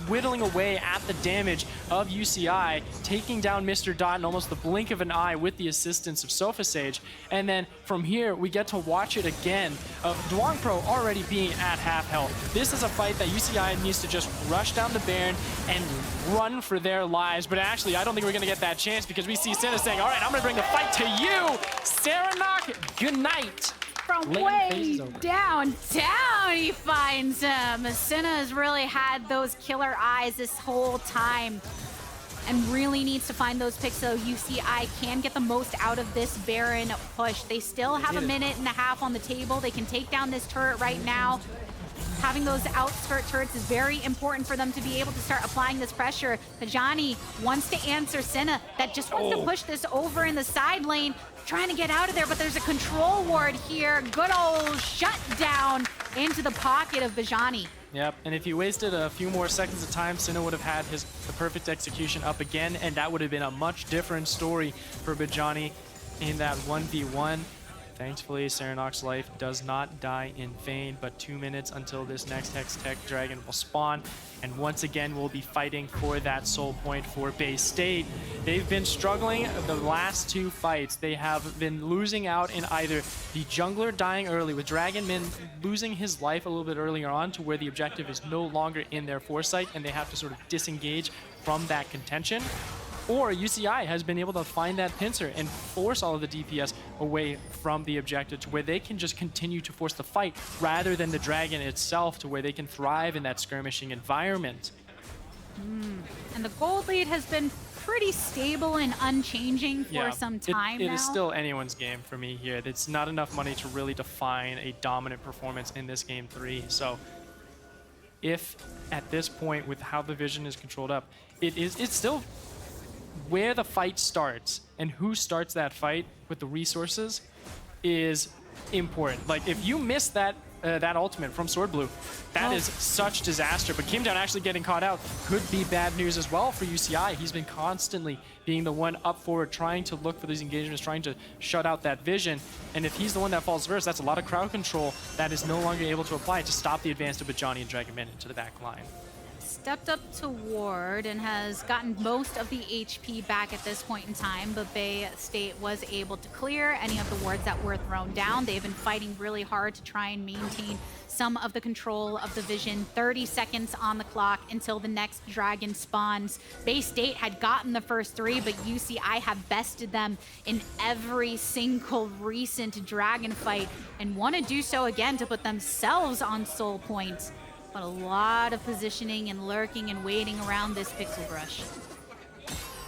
whittling away at the damage of UCI, taking down Mr. Dot in almost the blink of an eye with the assistance of Sofa Sage. And then from here, we get to watch it again of Duong Pro already being at half health. This is a fight that UCI needs to just rush down the Baron and run for their lives. But actually, I don't think we're going to get that chance because we see Senna saying, all right, I'm going to bring the fight to you. Serenok, good night. From way downtown, he finds him. Senna has really had those killer eyes this whole time and really needs to find those picks so UCI can get the most out of this Baron push. They still have a minute and a half on the table. They can take down this turret right now. Having those outskirt turrets is very important for them to be able to start applying this pressure. Tajani wants to answer Senna that just wants to push this over in the side lane, trying to get out of there, but there's a control ward here. Good old shutdown into the pocket of Bajani. Yep, and if he wasted a few more seconds of time, Senna would have had the perfect execution up again, and that would have been a much different story for Bajani in that 1v1. Thankfully, Serenok's life does not die in vain, but 2 minutes until this next Hex Tech Dragon will spawn. And once again, we'll be fighting for that soul point for Bay State. They've been struggling the last 2 fights. They have been losing out in either the jungler dying early, with Dragon Min losing his life a little bit earlier on to where the objective is no longer in their foresight and they have to sort of disengage from that contention. Or UCI has been able to find that pincer and force all of the DPS away from the objective to where they can just continue to force the fight rather than the Dragon itself, to where they can thrive in that skirmishing environment. And the gold lead has been pretty stable and unchanging for some time now. It is still anyone's game for me here. It's not enough money to really define a dominant performance in this game 3. So if at this point, with how the vision is controlled up, it's still where the fight starts, and who starts that fight with the resources is important. Like, if you miss that that ultimate from Sword Blue, that is such disaster. But Kim Down actually getting caught out could be bad news as well for UCI. He's been constantly being the one up forward, trying to look for these engagements, trying to shut out that vision. And if he's the one that falls first, that's a lot of crowd control that is no longer able to apply to stop the advance of Bajani and Dragon Men into the back line. Stepped up to ward and has gotten most of the HP back at this point in time, but Bay State was able to clear any of the wards that were thrown down. They've been fighting really hard to try and maintain some of the control of the vision. 30 seconds on the clock until the next dragon spawns. Bay State had gotten the first 3, but UCI have bested them in every single recent dragon fight and want to do so again to put themselves on soul points. But a lot of positioning and lurking and waiting around this pixel brush.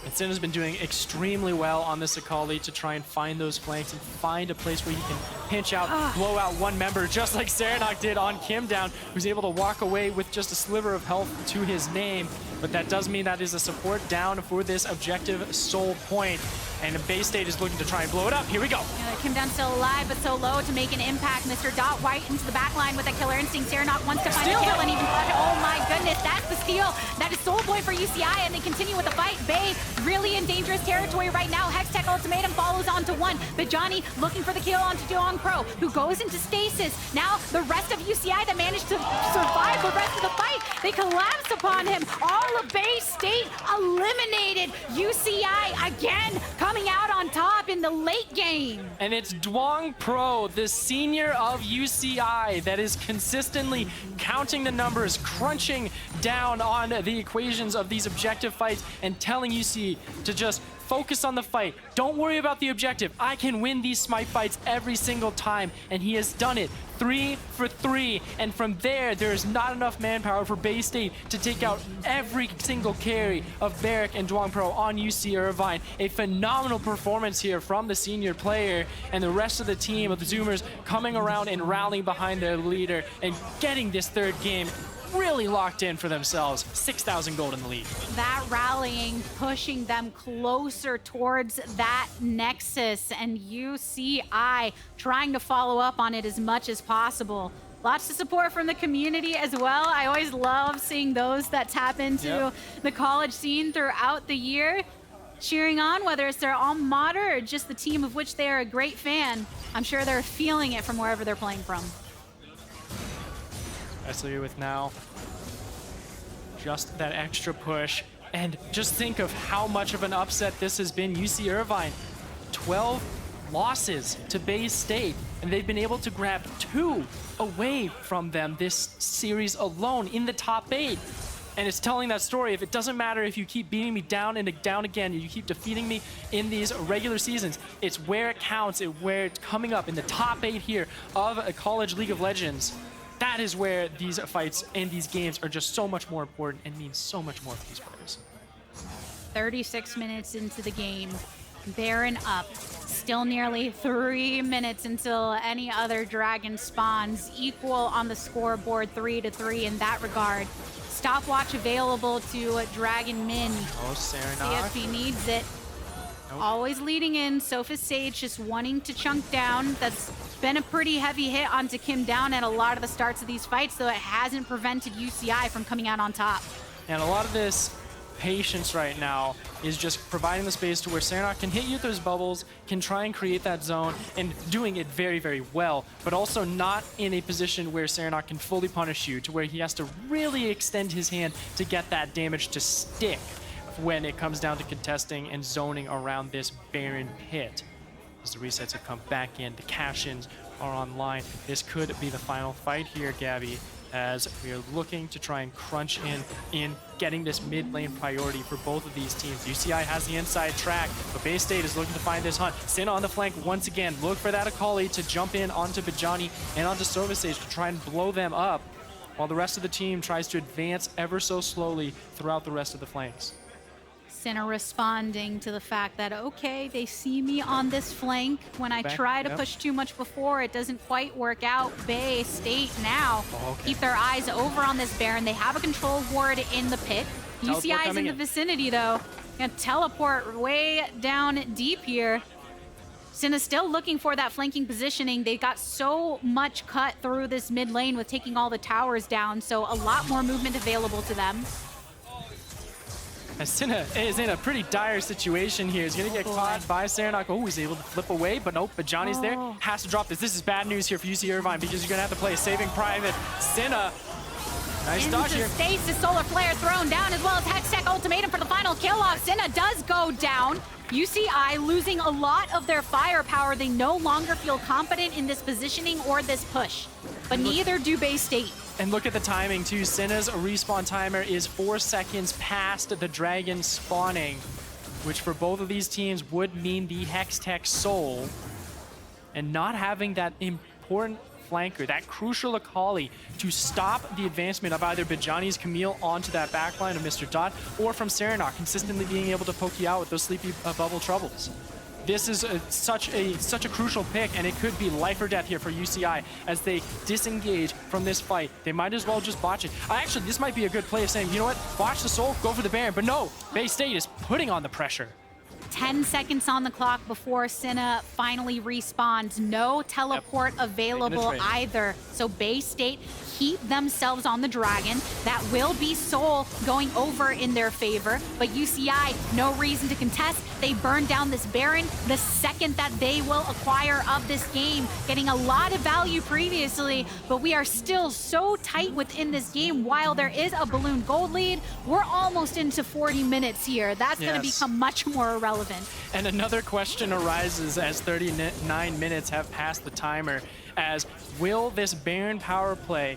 And Sin has been doing extremely well on this Akali to try and find those flanks and find a place where he can pinch out, blow out one member, just like Serenok did on Kim Down, who's able to walk away with just a sliver of health to his name. But that does mean that is a support down for this objective soul point. And Bay State is looking to try and blow it up. Here we go. Kim Down still alive, but so low to make an impact. Mr. Dot White into the back line with a killer instinct. Serenok wants to find a kill and even oh my goodness, that's the steal. That is soul point for UCI, and they continue with the fight. Bay really in dangerous territory right now. Hextech ultimatum follows onto one, but Johnny looking for the kill onto Duong Pro, who goes into stasis. Now the rest of UCI that managed to survive the rest of the fight, they collapse upon him. All of Bay State eliminated. UCI again coming out on top in the late game. And it's Duong Pro, the senior of UCI, that is consistently counting the numbers, crunching down on the equations of these objective fights, and telling UC to just focus on the fight. Don't worry about the objective. I can win these smite fights every single time, and he has done it. 3 for 3, and from there is not enough manpower for Bay State to take out every single carry of Barrick and Duong Pro on UC Irvine. A phenomenal performance here from the senior player, and the rest of the team of the Zoomers coming around and rallying behind their leader and getting this third game really locked in for themselves. 6,000 gold in the lead. That rallying pushing them closer towards that nexus, and UCI trying to follow up on it as much as possible. Lots of support from the community as well. I always love seeing those that tap into the college scene throughout the year, cheering on, whether it's their alma mater or just the team of which they are a great fan. I'm sure they're feeling it from wherever they're playing from. Especially with now just that extra push, and just think of how much of an upset this has been. UC Irvine, 12 losses to Bay State, and they've been able to grab 2 away from them this series alone in the top 8. And it's telling that story. If it doesn't matter if you keep beating me down and down again, and you keep defeating me in these regular seasons, it's where it counts, where it's coming up in the top 8 here of a college League of Legends. That is where these fights and these games are just so much more important and mean so much more for these players. 36 minutes into the game, Baron up. Still nearly 3 minutes until any other dragon spawns. Equal on the scoreboard, 3-3 in that regard. Stopwatch available to Dragon Min. Oh, Serenok. See if he needs it. Nope. Always leading in. Sophus Sage just wanting to chunk down. That's been a pretty heavy hit onto Kim Down at a lot of the starts of these fights, though it hasn't prevented UCI from coming out on top. And a lot of this patience right now is just providing the space to where Serenok can hit you with those bubbles, can try and create that zone, and doing it very, very well, but also not in a position where Serenok can fully punish you, to where he has to really extend his hand to get that damage to stick when it comes down to contesting and zoning around this barren pit. As the resets have come back in, the cash-ins are online. This could be the final fight here, Gabby, as we are looking to try and crunch in getting this mid lane priority for both of these teams. UCI has the inside track, but Bay State is looking to find this hunt. Sin on the flank once again. Look for that Akali to jump in onto Bajani and onto Sovasage to try and blow them up, while the rest of the team tries to advance ever so slowly throughout the rest of the flanks. Sinner responding to the fact that, okay, they see me on this flank. When I try to push too much before, it doesn't quite work out. Bay State now keep their eyes over on this Baron. They have a control ward in the pit. UCI is in the vicinity, though. Gonna teleport way down deep here. Senna still looking for that flanking positioning. They got so much cut through this mid lane with taking all the towers down, so a lot more movement available to them. As Senna is in a pretty dire situation here. He's going to get caught by Serenok. Oh, he's able to flip away, but nope, but Johnny's there. Has to drop this. This is bad news here for UC Irvine because you're going to have to play a saving private. Senna, nice dodge here. Stasis, Solar Flare thrown down, as well as Hextech Ultimatum for the final kill off. Senna does go down. UCI losing a lot of their firepower. They no longer feel confident in this positioning or this push, but neither do Bay State. And look at the timing too. Senna's respawn timer is 4 seconds past the dragon spawning, which for both of these teams would mean the Hextech Soul. And not having that important flanker, that crucial Akali to stop the advancement of either Bajani's Camille onto that backline of Mr. Dot, or from Serenok consistently being able to poke you out with those sleepy bubble troubles. This is such a crucial pick, and it could be life or death here for UCI as they disengage from this fight. They might as well just botch it. Actually, this might be a good play of saying, you know what, botch the Soul, go for the Baron. But no, Bay State is putting on the pressure. 10 seconds on the clock before Senna finally respawns. No teleport available either. So Bay State keep themselves on the dragon. That will be Soul going over in their favor. But UCI, no reason to contest. They burn down this Baron the second that they will acquire of this game. Getting a lot of value previously, but we are still so tight within this game. While there is a Balloon Gold lead, we're almost into 40 minutes here. That's going to become much more irrelevant. And another question arises as 39 minutes have passed the timer, as will this Baron power play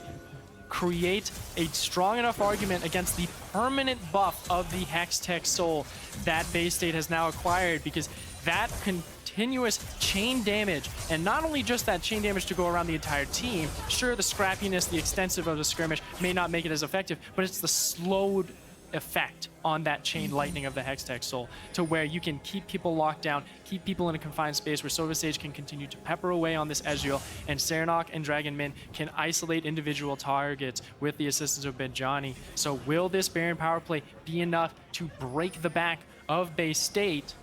create a strong enough argument against the permanent buff of the Hextech Soul that Bay State has now acquired? Because that continuous chain damage, and not only just that chain damage to go around the entire team, sure, the scrappiness, the extensive of the skirmish may not make it as effective, but it's the slowed effect on that chain lightning of the Hextech Soul, to where you can keep people locked down, keep people in a confined space where Silver Sage can continue to pepper away on this Ezreal, and Serenok and Dragon Min can isolate individual targets with the assistance of Bajani. So will this Baron power play be enough to break the back of Bay State,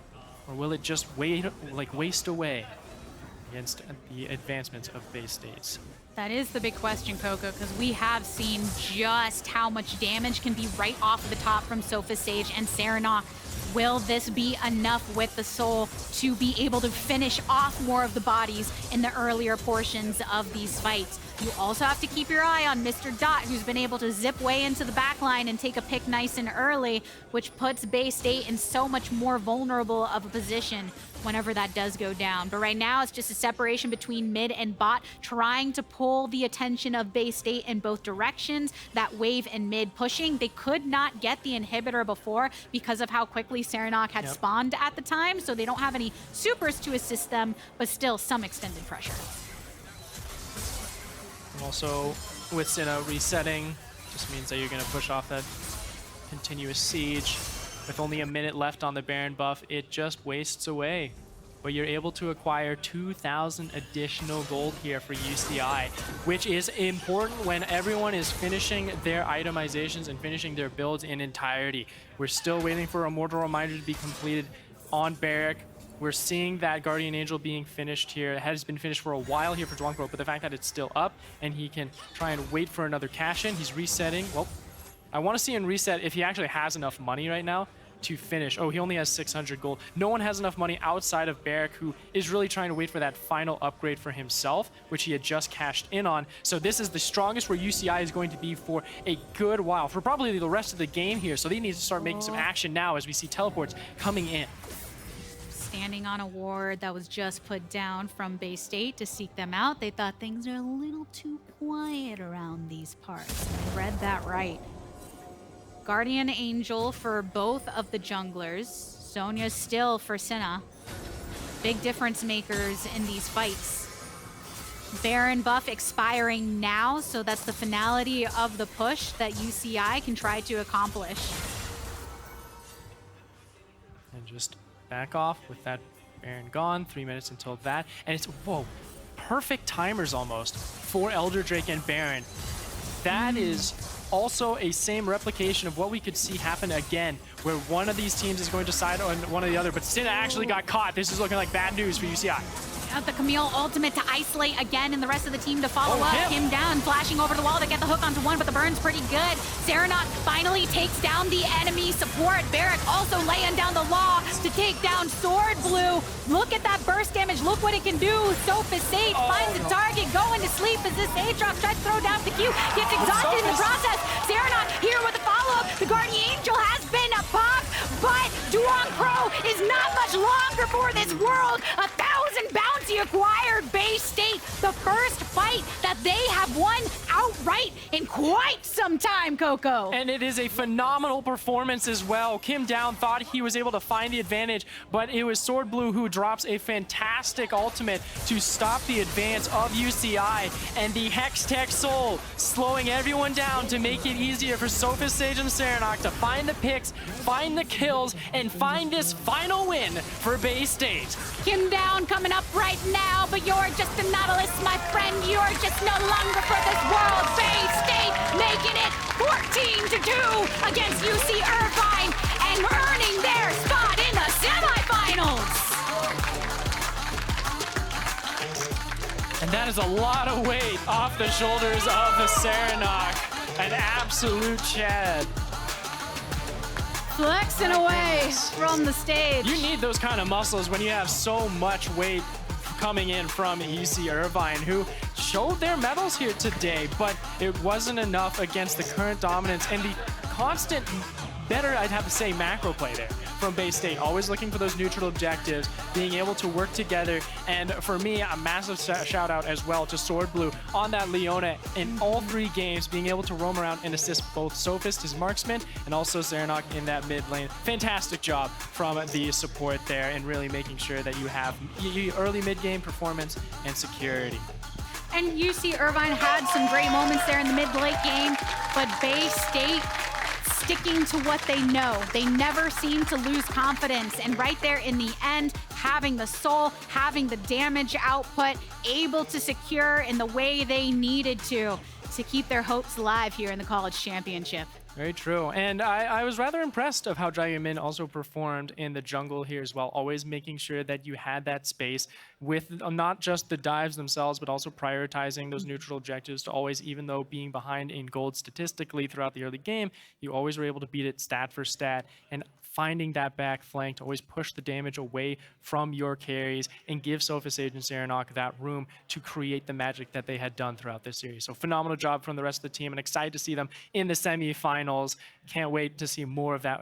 or will it just waste away against the advancements of Bay State's? That is the big question, Coco, because we have seen just how much damage can be right off the top from Sofa Sage and Serenok. Will this be enough with the Soul to be able to finish off more of the bodies in the earlier portions of these fights? You also have to keep your eye on Mr. Dot, who's been able to zip way into the backline and take a pick nice and early, which puts Bay State in so much more vulnerable of a position whenever that does go down. But right now, it's just a separation between mid and bot, trying to pull the attention of Bay State in both directions. That wave and mid pushing. They could not get the inhibitor before because of how quickly Serenok had spawned at the time, so they don't have any supers to assist them, but still some extended pressure. Also, with Senna resetting, just means that you're going to push off that continuous siege. With only a minute left on the Baron buff, it just wastes away. But you're able to acquire 2,000 additional gold here for UCI, which is important when everyone is finishing their itemizations and finishing their builds in entirety. We're still waiting for Immortal Reminder to be completed on Barrack. We're seeing that Guardian Angel being finished here. It has been finished for a while here for Dwongbro, but the fact that it's still up and he can try and wait for another cash-in. He's resetting. Well, I want to see him reset if he actually has enough money right now to finish. Oh, he only has 600 gold. No one has enough money outside of Barrack, who is really trying to wait for that final upgrade for himself, which he had just cashed in on. So this is the strongest where UCI is going to be for a good while, for probably the rest of the game here. So they need to start making some action now as we see teleports coming in. Standing on a ward that was just put down from Bay State to seek them out. They thought things are a little too quiet around these parts. I read that right. Guardian Angel for both of the junglers. Sonya still for Senna. Big difference makers in these fights. Baron buff expiring now, so that's the finality of the push that UCI can try to accomplish. just back off with that Baron gone. 3 minutes until that. And it's, whoa, perfect timers almost for Elder Drake and Baron. That is also a same replication of what we could see happen again, where one of these teams is going to side on one or the other, but Sin actually got caught. This is looking like bad news for UCI. The Camille ultimate to isolate again, and the rest of the team to follow up. Him down, flashing over the wall to get the hook onto one, but the burn's pretty good. Serenok finally takes down the enemy support. Barrack also laying down the law to take down Sword Blue. Look at that burst damage. Look what it can do. Sophus Sage finds the target, going to sleep as this Aatrox tries to throw down the Q. Gets exhausted in the process. Serenok here with the follow-up. The Guardian Angel has been a pop, but Duong Pro is not much longer for this world. 1,000 bounty acquired. Bay State, the first fight that they have won outright in quite some time, Coco. And it is a phenomenal performance as well. Kim Down thought he was able to find the advantage, but it was Sword Blue who drops a fantastic ultimate to stop the advance of UCI, and the Hex Tech Soul slowing everyone down to make it easier for Sophus Sage and Serenok to find the picks, find the kills, and find this final win for Bay State. Kim Down coming up right now, but you're just a Nautilus, my friend. You're just no longer for this world. Bay State making it 14-2 against UC Irvine and earning their spot in the semifinals. And that is a lot of weight off the shoulders of the Serenok. An absolute Chad. Flexing away from the stage. You need those kind of muscles when you have so much weight coming in from UC Irvine, who showed their medals here today, but it wasn't enough against the current dominance and the constant, better I'd have to say, macro play there from Bay State. Always looking for those neutral objectives, being able to work together, and for me, a massive shout out as well to Sword Blue on that Leona in all 3 games, being able to roam around and assist both Sophist, his marksman, and also Serenok in that mid lane. Fantastic job from the support there, and really making sure that you have early mid-game performance and security. And UC Irvine had some great moments there in the mid-late game, but Bay State sticking to what they know. They never seem to lose confidence, and right there in the end, having the soul, having the damage output, able to secure in the way they needed to keep their hopes alive here in the college championship. Very true. And I was rather impressed of how Dragon Min also performed in the jungle here as well, always making sure that you had that space with not just the dives themselves, but also prioritizing those neutral objectives to always, even though being behind in gold statistically throughout the early game, you always were able to beat it stat for stat, and finding that back flank to always push the damage away from your carries and give Sophus Sage and Serenok that room to create the magic that they had done throughout this series. So phenomenal job from the rest of the team, and excited to see them in the semifinals. Can't wait to see more of that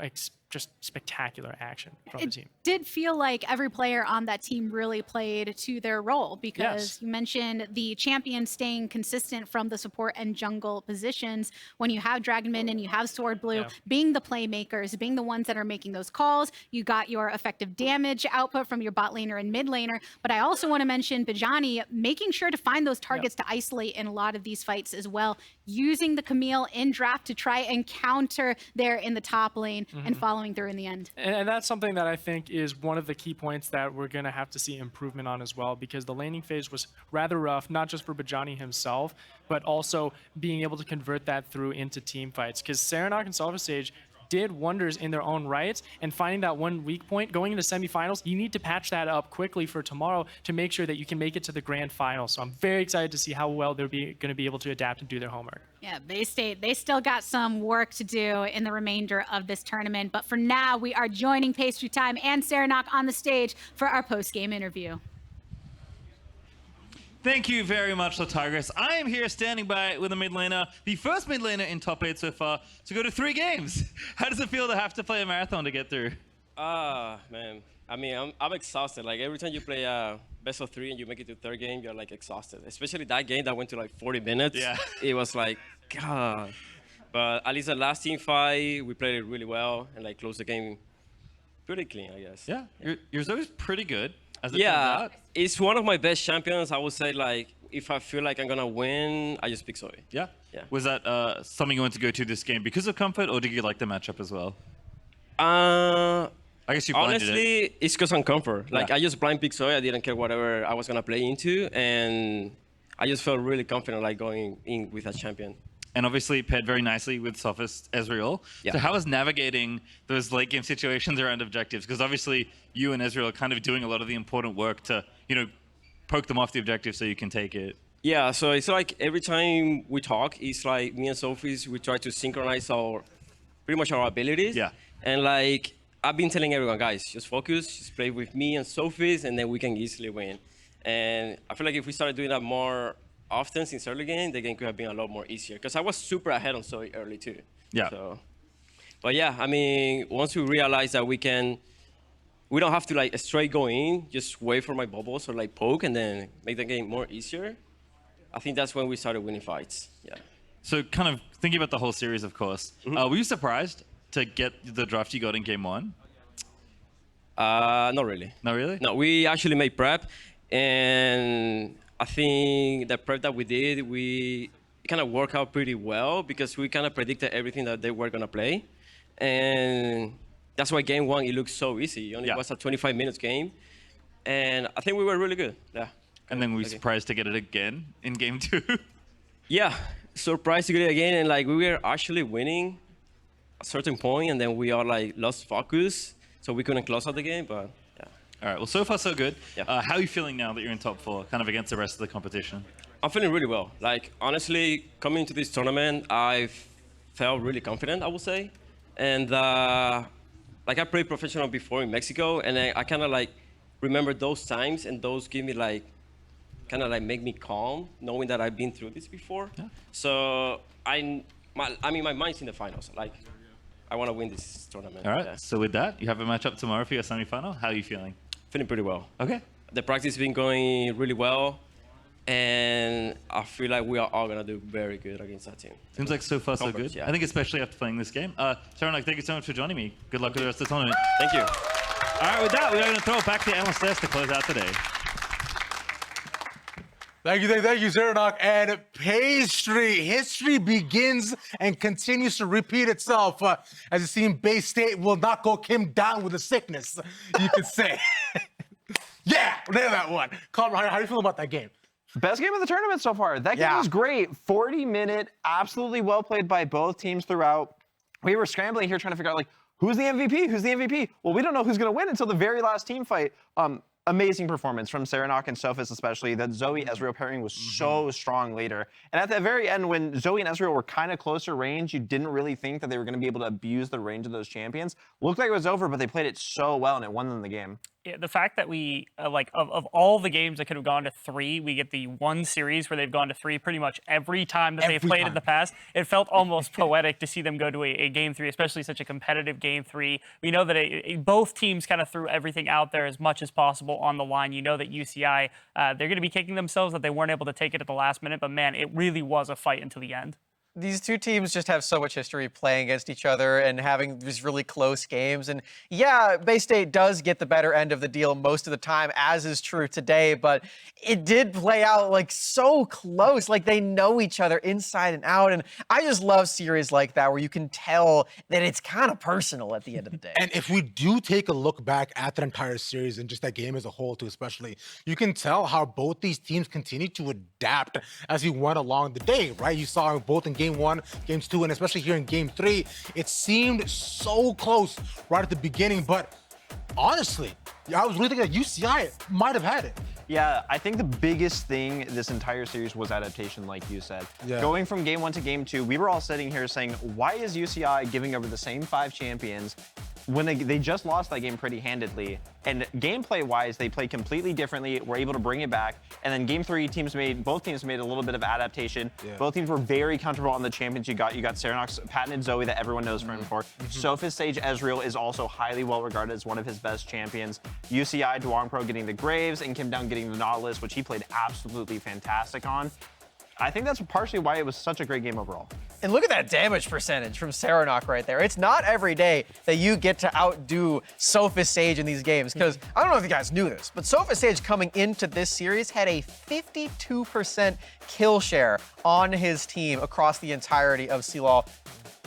just spectacular action from the team. It did feel like every player on that team really played to their role, because you mentioned the champion staying consistent from the support and jungle positions. When you have Dragonman and you have Sword Blue being the playmakers, being the ones that are making those calls, you got your effective damage output from your bot laner and mid laner. But I also want to mention Bijani making sure to find those targets to isolate in a lot of these fights as well, using the Camille in draft to try and counter there in the top lane and following through in the end. And that's something that I think is one of the key points that we're going to have to see improvement on as well, because the laning phase was rather rough, not just for Bijani himself, but also being able to convert that through into team fights, because Serenok and Sophus Sage did wonders in their own rights, and finding that one weak point going into semifinals, you need to patch that up quickly for tomorrow to make sure that you can make it to the grand final. So I'm very excited to see how well they're going to be able to adapt and do their homework. Yeah, Bay State, they still got some work to do in the remainder of this tournament, but for now, we are joining Pastry Time and Serenok on the stage for our post-game interview. Thank you very much, Tigris. I am here standing by with a mid laner, the first mid laner in top 8 so far, to go to 3 games. How does it feel to have to play a marathon to get through? Man. I mean, I'm exhausted. Like, every time you play best of 3 and you make it to 3rd game, you're like exhausted. Especially that game that went to like 40 minutes. Yeah. It was like, God. But at least the last team fight, we played it really well and like closed the game pretty clean, I guess. Yeah, yours always pretty good. As it turns out. It's one of my best champions. I would say, like, if I feel like I'm gonna win, I just pick Zoe. Yeah. Was that something you wanted to go to this game because of comfort, or did you like the matchup as well? I guess you blinded Honestly, it's because I'm comfort. Like, Yeah. I just blind picked Zoe. I didn't care whatever I was going to play into. And I just felt really confident, like, going in with a champion. And obviously it paired very nicely with Sophist Ezreal. Yeah. So how is navigating those late game situations around objectives? Because obviously you and Ezreal are kind of doing a lot of the important work to, you know, poke them off the objective so you can take it. Yeah, so it's like every time we talk, it's like me and Sophie, we try to synchronize pretty much our abilities. Yeah. And like, I've been telling everyone, guys, just focus, just play with me and Sophie's, and then we can easily win. And I feel like if we started doing that more often since early game, the game could have been a lot more easier. Because I was super ahead on Zoe early too. Yeah. So, but yeah, I mean, once we realize that we don't have to like straight go in, just wait for my bubbles or like poke and then make the game more easier. I think that's when we started winning fights. Yeah. So kind of thinking about the whole series, of course, were you surprised to get the draft you got in game 1? Not really. Not really? No, we actually made prep, and I think the prep that we did, it kind of worked out pretty well because we kind of predicted everything that they were gonna play, and that's why game 1 it looked so easy. It only was a 25 minutes game, and I think we were really good. Yeah. And then we were surprised to get it again in game 2. Yeah, surprised to get it again, and like we were actually winning a certain point, and then we all like lost focus, so we couldn't close out the game. But yeah. All right. Well, so far so good. Yeah. How are you feeling now that you're in top 4, kind of against the rest of the competition? I'm feeling really well. Like honestly, coming into this tournament, I felt really confident, I would say, and like I played professional before in Mexico, and I kind of like remember those times, and those give me like kind of like make me calm, knowing that I've been through this before. Yeah. So I mean, my mind's in the finals. Like, I want to win this tournament. All right. Yeah. So with that, you have a matchup tomorrow for your semifinal. How are you feeling? Feeling pretty well. Okay. The practice has been going really well, and I feel like we are all gonna do very good against that team. Seems like so far so good. Yeah. I think especially after playing this game. Sharon, thank you so much for joining me. Good luck with the rest of the tournament. Thank you. All right. With that, we are going to throw it back to LCS to close out today. Thank you, Zernock. And pastry history begins and continues to repeat itself. As it seems, Bay State will not go Kim down with a sickness, you could say. Yeah, nail that one. Conrad, how do you feel about that game? Best game of the tournament so far. That game was great. 40-minute, absolutely well played by both teams throughout. We were scrambling here trying to figure out, like, who's the MVP? Who's the MVP? Well, we don't know who's going to win until the very last team fight. Amazing performance from Serenok and Sophis, especially. That Zoe-Ezreal pairing was so strong later. And at the very end, when Zoe and Ezreal were kind of closer range, you didn't really think that they were going to be able to abuse the range of those champions. Looked like it was over, but they played it so well, and it won them the game. Yeah, the fact that we, of all the games that could have gone to 3, we get the one series where they've gone to 3 pretty much every time that they've played in the past. It felt almost poetic to see them go to a game 3, especially such a competitive game 3. We know that both teams kind of threw everything out there as much as possible on the line. You know that UCI, they're going to be kicking themselves that they weren't able to take it at the last minute, but man, it really was a fight until the end. These two teams just have so much history playing against each other and having these really close games. And yeah, Bay State does get the better end of the deal most of the time, as is true today, but it did play out like so close, like they know each other inside and out. And I just love series like that where you can tell that it's kind of personal at the end of the day. And if we do take a look back at the entire series and just that game as a whole too, especially, you can tell how both these teams continue to adapt as we went along the day, right? You saw both in Game 1, Games 2, and especially here in Game 3, it seemed so close right at the beginning, but honestly, I was really thinking that UCI might have had it. Yeah, I think the biggest thing this entire series was adaptation, like you said. Yeah. Going from Game 1 to Game 2, we were all sitting here saying, why is UCI giving over the same 5 champions when they just lost that game pretty handedly? And gameplay-wise, they played completely differently, were able to bring it back. And then Game 3, both teams made a little bit of adaptation. Yeah. Both teams were very comfortable on the champions you got. You got Serenok's patented Zoe that everyone knows from him for. Sophis Sage Ezreal is also highly well regarded as one of his best champions. UCI Dwang Pro getting the Graves and Kim Down getting the Nautilus, which he played absolutely fantastic on. I think that's partially why it was such a great game overall. And look at that damage percentage from Serenok right there. It's not every day that you get to outdo Sophis Sage in these games, because I don't know if you guys knew this, but Sophis Sage coming into this series had a 52% kill share on his team across the entirety of CLoL.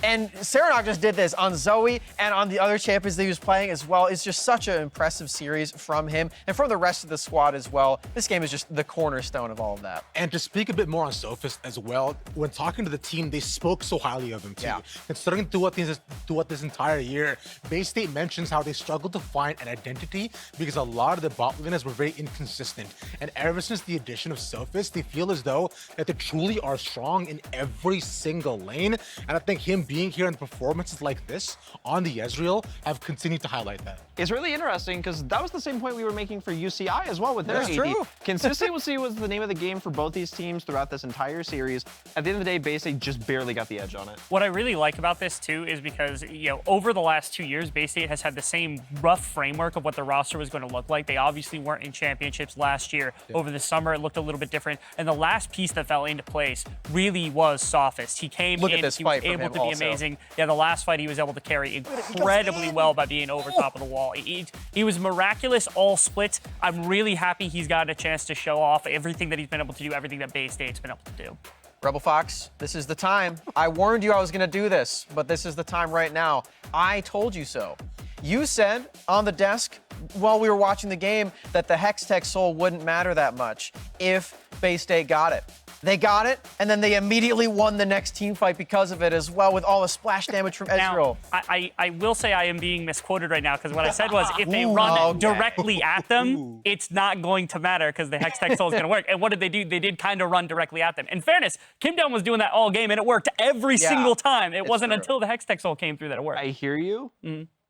And Serenok just did this on Zoe and on the other champions that he was playing as well. It's just such an impressive series from him and from the rest of the squad as well. This game is just the cornerstone of all of that. And to speak a bit more on Sophist as well, when talking to the team, they spoke so highly of him too. Yeah. Considering throughout this entire year, Bay State mentions how they struggled to find an identity because a lot of the bot laners were very inconsistent. And ever since the addition of Sophist, they feel as though that they truly are strong in every single lane. And I think him being here in performances like this on the Ezreal have continued to highlight that. It's really interesting because that was the same point we were making for UCI as well with their AD. True. Consistency was the name of the game for both these teams throughout this entire series. At the end of the day, Bay State just barely got the edge on it. What I really like about this too is because, you know, over the last 2 years, Bay State has had the same rough framework of what the roster was going to look like. They obviously weren't in championships last year. Yeah. Over the summer, it looked a little bit different. And the last piece that fell into place really was Sophist. He came in, he was able to be amazing. Yeah, the last fight he was able to carry incredibly well by being over top of the wall. He was miraculous all split. I'm really happy he's gotten a chance to show off everything that he's been able to do, everything that Bay State's been able to do. Rebel Fox, this is the time. I warned you I was going to do this, but this is the time right now. I told you so. You said on the desk while we were watching the game that the Hextech Soul wouldn't matter that much if Bay State got it. They got it, and then they immediately won the next team fight because of it as well, with all the splash damage from Ezreal. Now, I will say I am being misquoted right now, because what I said was if they run directly at them, it's not going to matter because the Hextech Soul is going to work. And what did they do? They did kind of run directly at them. In fairness, Kimdown was doing that all game, and it worked every single time. It wasn't until the Hextech Soul came through that it worked. I hear you,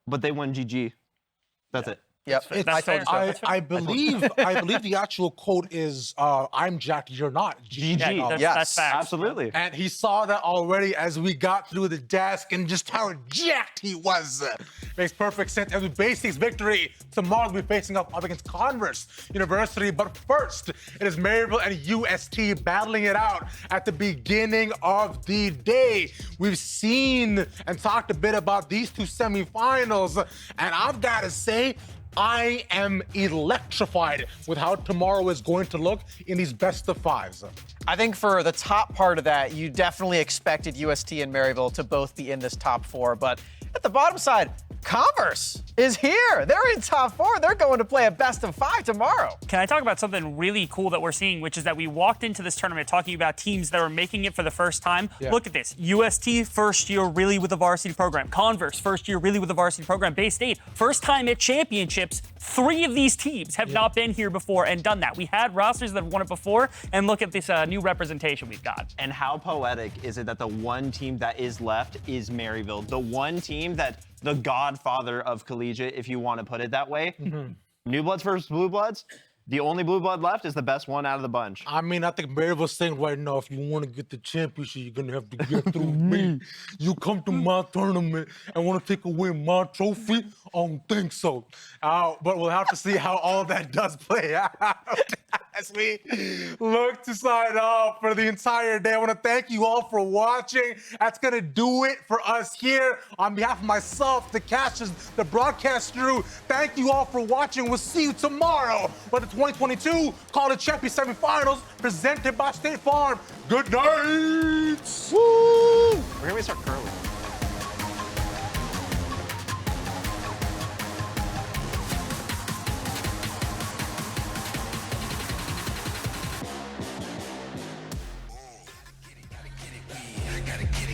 but they won GG. That's it. Yep, I believe the actual quote is "I'm jacked, you're not." GG. Yeah, that's facts. Absolutely. And he saw that already as we got through the desk and just how jacked he was. Makes perfect sense. As we base State's victory, tomorrow we'll be facing up against Converse University. But first, it is Maryville and UST battling it out at the beginning of the day. We've seen and talked a bit about these two semifinals, and I've got to say, I am electrified with how tomorrow is going to look in these best of fives. I think for the top part of that, you definitely expected UST and Maryville to both be in this top four, but at the bottom side, Converse is here. They're in top four. They're going to play a best of five tomorrow. Can I talk about something really cool that we're seeing, which is that we walked into this tournament talking about teams that are making it for the first time. Yeah. Look at this. UST, first year really with a varsity program. Converse, first year really with a varsity program. Bay State, first time at championships. 3 of these teams have not been here before and done that. We had rosters that have won it before, and look at this new representation we've got. And how poetic is it that the one team that is left is Maryville, the one team that the godfather of collegiate, if you want to put it that way. New Bloods versus Blue Bloods. The only Blue Blood left is the best one out of the bunch. I mean, I think Maryville's saying right now, if you want to get the championship, you're going to have to get through me. You come to my tournament and want to take away my trophy? I don't think so. But we'll have to see how all that does play out as we look to sign off for the entire day. I want to thank you all for watching. That's going to do it for us here. On behalf of myself, the casters, the broadcast crew, thank you all for watching. We'll see you tomorrow for the 2022 College Champions semifinals presented by State Farm. Good night. Woo! We're going to start curling.